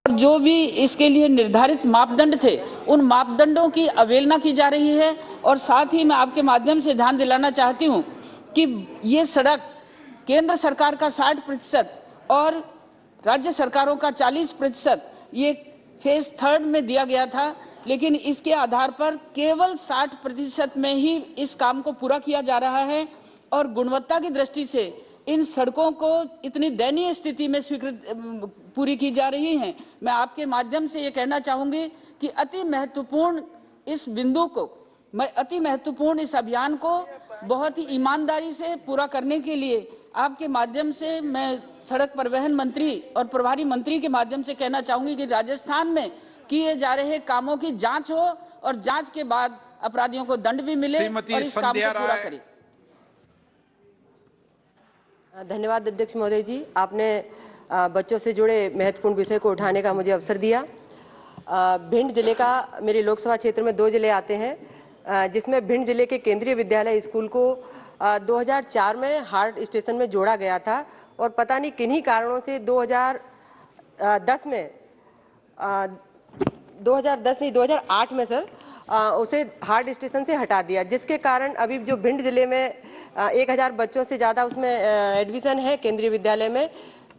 जो भी इसके लिए निर्धारित मापदंड थे, उन मापदंडों की अवहेलना की जा रही है। और साथ ही मैं आपके माध्यम से ध्यान दिलाना चाहती हूं कि ये सड़क केंद्र सरकार का 60% और राज्य सरकारों का 40% ये फेज 3 में दिया गया था, लेकिन इसके आधार पर केवल 60% में ही इस काम को पूरा किया जा रहा है। और गुणवत्ता की दृष्टि से इन सड़कों को इतनी दयनीय स्थिति में पूरी की जा रही हैं। मैं आपके माध्यम से ये कहना चाहूँगी कि अति महत्वपूर्ण इस बिंदु को, अति महत्वपूर्ण इस अभियान को बहुत ही ईमानदारी से पूरा करने के लिए आपके माध्यम से मैं सड़क परिवहन मंत्री और प्रभारी मंत्री के माध्यम से कहना चाहूँगी कि राजस्थान में किए जा रहे कामों की जाँच हो और जाँच के बाद अपराधियों को दंड भी मिले और इस काम को पूरा करें। धन्यवाद अध्यक्ष महोदय जी, आपने बच्चों से जुड़े महत्वपूर्ण विषय को उठाने का मुझे अवसर दिया। भिंड जिले का, मेरे लोकसभा क्षेत्र में 2 जिले आते हैं, जिसमें भिंड जिले के केंद्रीय विद्यालय स्कूल को 2004 में हार्ट स्टेशन में जोड़ा गया था और पता नहीं किन्हीं कारणों से 2008 में सर उसे हार्ट स्टेशन से हटा दिया, जिसके कारण अभी जो भिंड जिले में 1000 बच्चों से ज़्यादा उसमें एडमिशन है केंद्रीय विद्यालय में।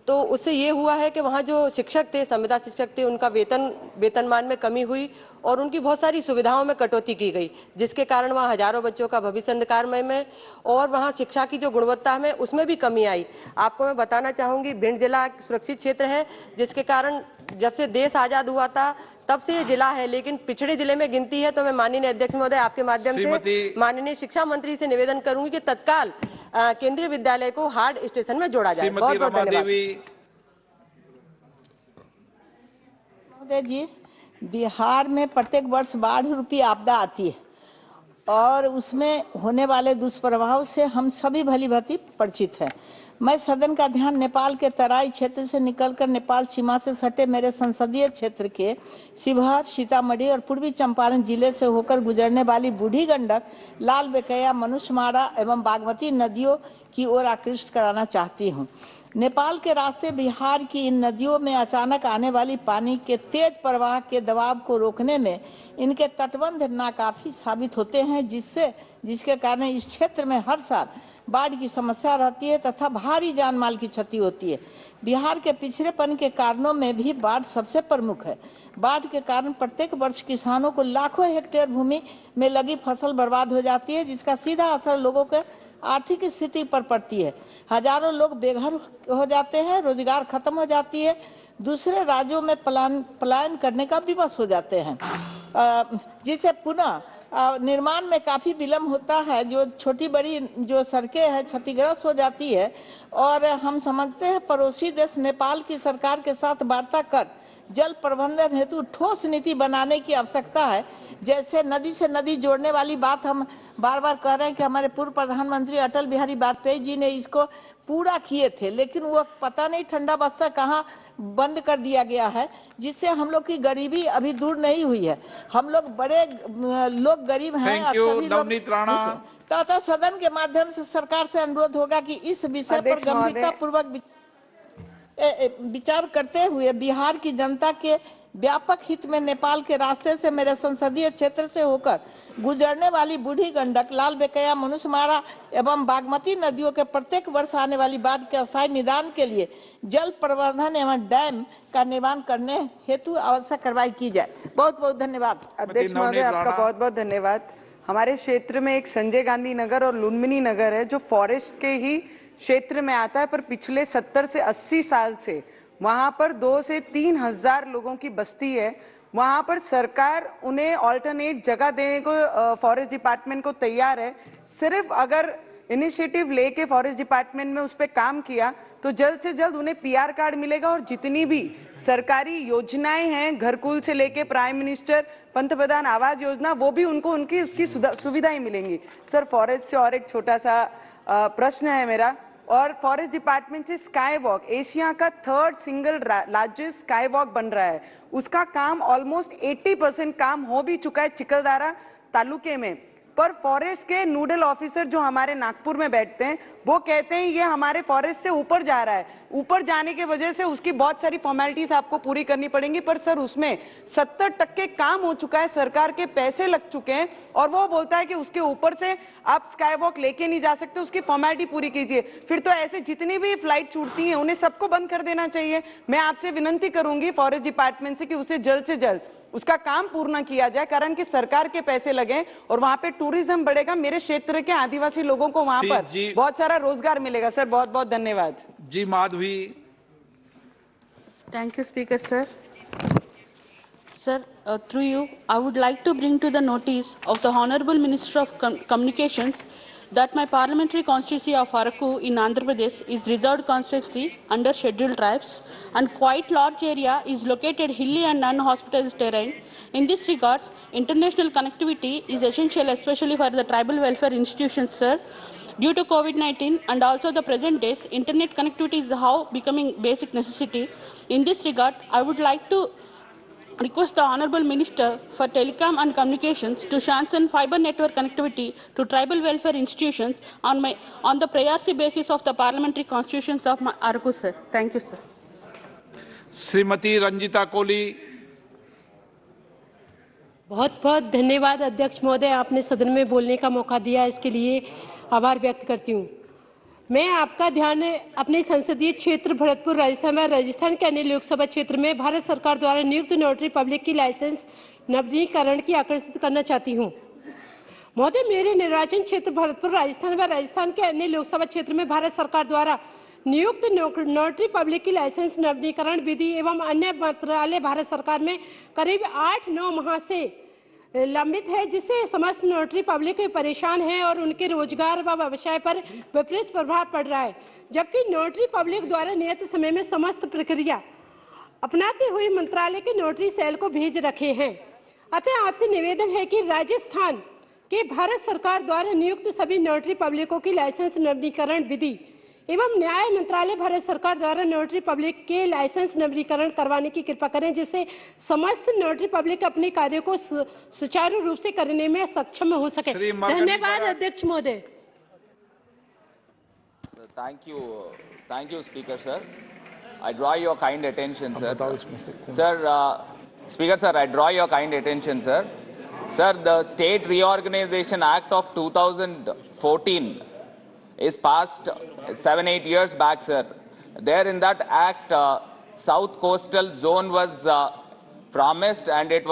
तो उससे ये हुआ है कि वहाँ जो शिक्षक थे, संविदा शिक्षक थे, उनका वेतनमान में कमी हुई और उनकी बहुत सारी सुविधाओं में कटौती की गई, जिसके कारण वहाँ हजारों बच्चों का भविष्य अंधकारमय में और वहाँ शिक्षा की जो गुणवत्ता है उसमें भी कमी आई। आपको मैं बताना चाहूँगी, भिंड जिला सुरक्षित क्षेत्र है, जिसके कारण जब से देश आज़ाद हुआ था तब से ये जिला है, लेकिन पिछड़े जिले में गिनती है। तो मैं माननीय अध्यक्ष महोदय आपके माध्यम से माननीय शिक्षा मंत्री से निवेदन करूंगी कि तत्काल केंद्रीय विद्यालय को हार्ड स्टेशन में जोड़ा जाए। बहुत बहुत धन्यवाद। महोदय जी, बिहार में प्रत्येक वर्ष बाढ़ रूपी आपदा आती है और उसमें होने वाले दुष्प्रभाव से हम सभी भली भांति परिचित हैं। मैं सदन का ध्यान नेपाल के तराई क्षेत्र से निकलकर नेपाल सीमा से सटे मेरे संसदीय क्षेत्र के शिवहर, सीतामढ़ी और पूर्वी चंपारण जिले से होकर गुजरने वाली बूढ़ी गंडक, लाल बेकैया, मनुष्यमाड़ा एवं बागमती नदियों की ओर आकृष्ट कराना चाहती हूँ। नेपाल के रास्ते बिहार की इन नदियों में अचानक आने वाली पानी के तेज प्रवाह के दबाव को रोकने में इनके तटबंध नाकाफी साबित होते हैं, जिसके कारण इस क्षेत्र में हर साल बाढ़ की समस्या रहती है तथा भारी जान माल की क्षति होती है। बिहार के पिछड़ेपन के कारणों में भी बाढ़ सबसे प्रमुख है। बाढ़ के कारण प्रत्येक वर्ष किसानों को लाखों हेक्टेयर भूमि में लगी फसल बर्बाद हो जाती है, जिसका सीधा असर लोगों के आर्थिक स्थिति पर पड़ती है। हजारों लोग बेघर हो जाते हैं, रोजगार खत्म हो जाती है, दूसरे राज्यों में पलायन करने का विवश हो जाते हैं, जिससे पुनः निर्माण में काफ़ी विलम्ब होता है। जो छोटी बड़ी जो सड़कें हैं क्षतिग्रस्त हो जाती है और हम समझते हैं पड़ोसी देश नेपाल की सरकार के साथ वार्ता कर जल प्रबंधन हेतु ठोस नीति बनाने की आवश्यकता है। जैसे नदी से नदी जोड़ने वाली बात हम बार बार कह रहे हैं कि हमारे पूर्व प्रधानमंत्री अटल बिहारी वाजपेयी जी ने इसको पूरा किए थे, लेकिन वो पता नहीं ठंडा बस्ता कहाँ बंद कर दिया गया है, जिससे हम लोग की गरीबी अभी दूर नहीं हुई है। हम लोग बड़े लोग गरीब हैं और सभी लोग तथा सदन के माध्यम से सरकार से अनुरोध होगा कि इस विषय पर गंभीरता पूर्वक विचार करते हुए बिहार की जनता के व्यापक हित में नेपाल के रास्ते से मेरे संसदीय क्षेत्र से होकर गुजरने वाली बूढ़ी गंडक, लाल बेकैया, मनुष्यमाड़ा एवं बागमती नदियों के प्रत्येक वर्ष आने वाली बाढ़ के अस्थायी निदान के लिए जल प्रबंधन एवं डैम का निर्माण करने हेतु आवश्यक कार्रवाई की जाए। बहुत बहुत धन्यवाद। अध्यक्ष महोदय, आपका बहुत बहुत धन्यवाद। हमारे क्षेत्र में एक संजय गांधी नगर और लुम्बिनी नगर है जो फॉरेस्ट के ही क्षेत्र में आता है, पर पिछले 70 से 80 साल से वहां पर 2 से 3 हजार लोगों की बस्ती है। वहां पर सरकार उन्हें ऑल्टरनेट जगह देने को फॉरेस्ट डिपार्टमेंट को तैयार है। सिर्फ अगर इनिशिएटिव लेके फॉरेस्ट डिपार्टमेंट में उस पर काम किया तो जल्द से जल्द उन्हें पीआर कार्ड मिलेगा और जितनी भी सरकारी योजनाएं हैं, घरकुल से लेके प्राइम मिनिस्टर पंतप्रधान आवास योजना, वो भी उनको उनकी उसकी सुविधाएं मिलेंगी। सर, फॉरेस्ट से और एक छोटा सा प्रश्न है मेरा, और फॉरेस्ट डिपार्टमेंट से स्काई वॉक, एशिया का 3rd single largest sky walk बन रहा है। उसका काम ऑलमोस्ट 80% काम हो भी चुका है चिकलदारा तालुके में, पर फॉरेस्ट के नोडल ऑफिसर जो हमारे नागपुर में बैठते हैं वो कहते हैं ये हमारे फॉरेस्ट से ऊपर जा रहा है। ऊपर जाने की वजह से उसकी बहुत सारी फॉर्मेलिटीज आपको पूरी करनी पड़ेंगी, पर सर उसमें 70% काम हो चुका है, सरकार के पैसे लग चुके हैं और वो बोलता है कि उसके ऊपर से आप स्काई वॉक लेके नहीं जा सकते, उसकी फॉर्मेलिटी पूरी कीजिए। फिर तो ऐसे जितनी भी फ्लाइट छूटती हैं उन्हें सबको बंद कर देना चाहिए। मैं आपसे विनती करूंगी फॉरेस्ट डिपार्टमेंट से कि उसे जल्द से जल्द उसका काम पूर्ण किया जाए, कारण कि सरकार के पैसे लगे और वहां पे टूरिज्म बढ़ेगा, मेरे क्षेत्र के आदिवासी लोगों को वहां पर बहुत सारा रोजगार मिलेगा। सर, बहुत बहुत धन्यवाद। जी Madhavi. Thank you, Speaker, sir. Sir, through you, I would like to bring to the notice of the Honorable Minister of Communications that my parliamentary constituency of Araku in Andhra Pradesh is reserved constituency under scheduled tribes, and quite large area is located hilly and unhospitalized terrain. In this regards, international connectivity is essential, especially for the tribal welfare institutions, sir. Due to COVID-19 and also the present days, internet connectivity is how becoming basic necessity. In this regard, I would like to request the Honorable Minister for Telecom and Communications to sanction fiber network connectivity to tribal welfare institutions on the priority basis of the parliamentary constitutions of Araku, sir. Thank you, sir. Shrimati Ranjita Koli. बहुत बहुत धन्यवाद अध्यक्ष महोदय, आपने सदन में बोलने का मौका दिया, इसके लिए आभार व्यक्त करती हूँ। मैं आपका ध्यान अपने संसदीय क्षेत्र भरतपुर राजस्थान में राजस्थान के अन्य लोकसभा क्षेत्र में भारत सरकार द्वारा नियुक्त नोटरी पब्लिक की लाइसेंस नवीनीकरण की आकर्षित करना चाहती हूँ। महोदय, मेरे निर्वाचन क्षेत्र भरतपुर राजस्थान व राजस्थान के अन्य लोकसभा क्षेत्र में भारत सरकार द्वारा नियुक्त नोटरी पब्लिक की लाइसेंस नवीनीकरण विधि एवं अन्य मंत्रालय भारत सरकार में करीब 8-9 माह से लंबित है, जिससे समस्त नोटरी पब्लिक परेशान है और उनके रोजगार व व्यवसाय पर विपरीत प्रभाव पड़ रहा है। जबकि नोटरी पब्लिक द्वारा नियत समय में समस्त प्रक्रिया अपनाते हुए मंत्रालय के नोटरी सेल को भेज रखे हैं। अतः आपसे निवेदन है कि राजस्थान के भारत सरकार द्वारा नियुक्त सभी नोटरी पब्लिकों की लाइसेंस नवीनीकरण विधि एवं न्याय मंत्रालय भारत सरकार द्वारा नोटरी पब्लिक के लाइसेंस नवीनीकरण करवाने की कृपा करें, जिससे समस्त नोटरी पब्लिक अपने कार्यों को सुचारू रूप से करने में सक्षम हो सके। धन्यवाद अध्यक्ष महोदय। Thank you, Speaker sir. I draw your kind attention, sir. Speaker sir, I draw your kind attention, sir. Sir, the State Reorganization Act of 2014 is passed 7-8 years back, sir. There in that act, South Coastal Zone was promised, and it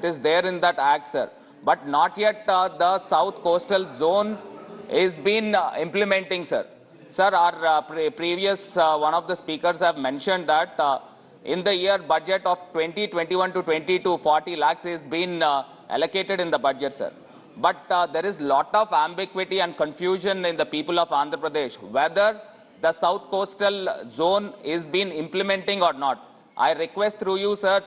is there in that act, sir. But not yet the South Coastal Zone is been implementing, sir. Sir, our previous one of the speakers have mentioned that in the year budget of 2021 to 22, 40 lakhs is been allocated in the budget, sir. But there is lot of ambiguity and confusion in the people of Andhra Pradesh whether the South Coastal Zone is been implementing or not. I request through you, sir,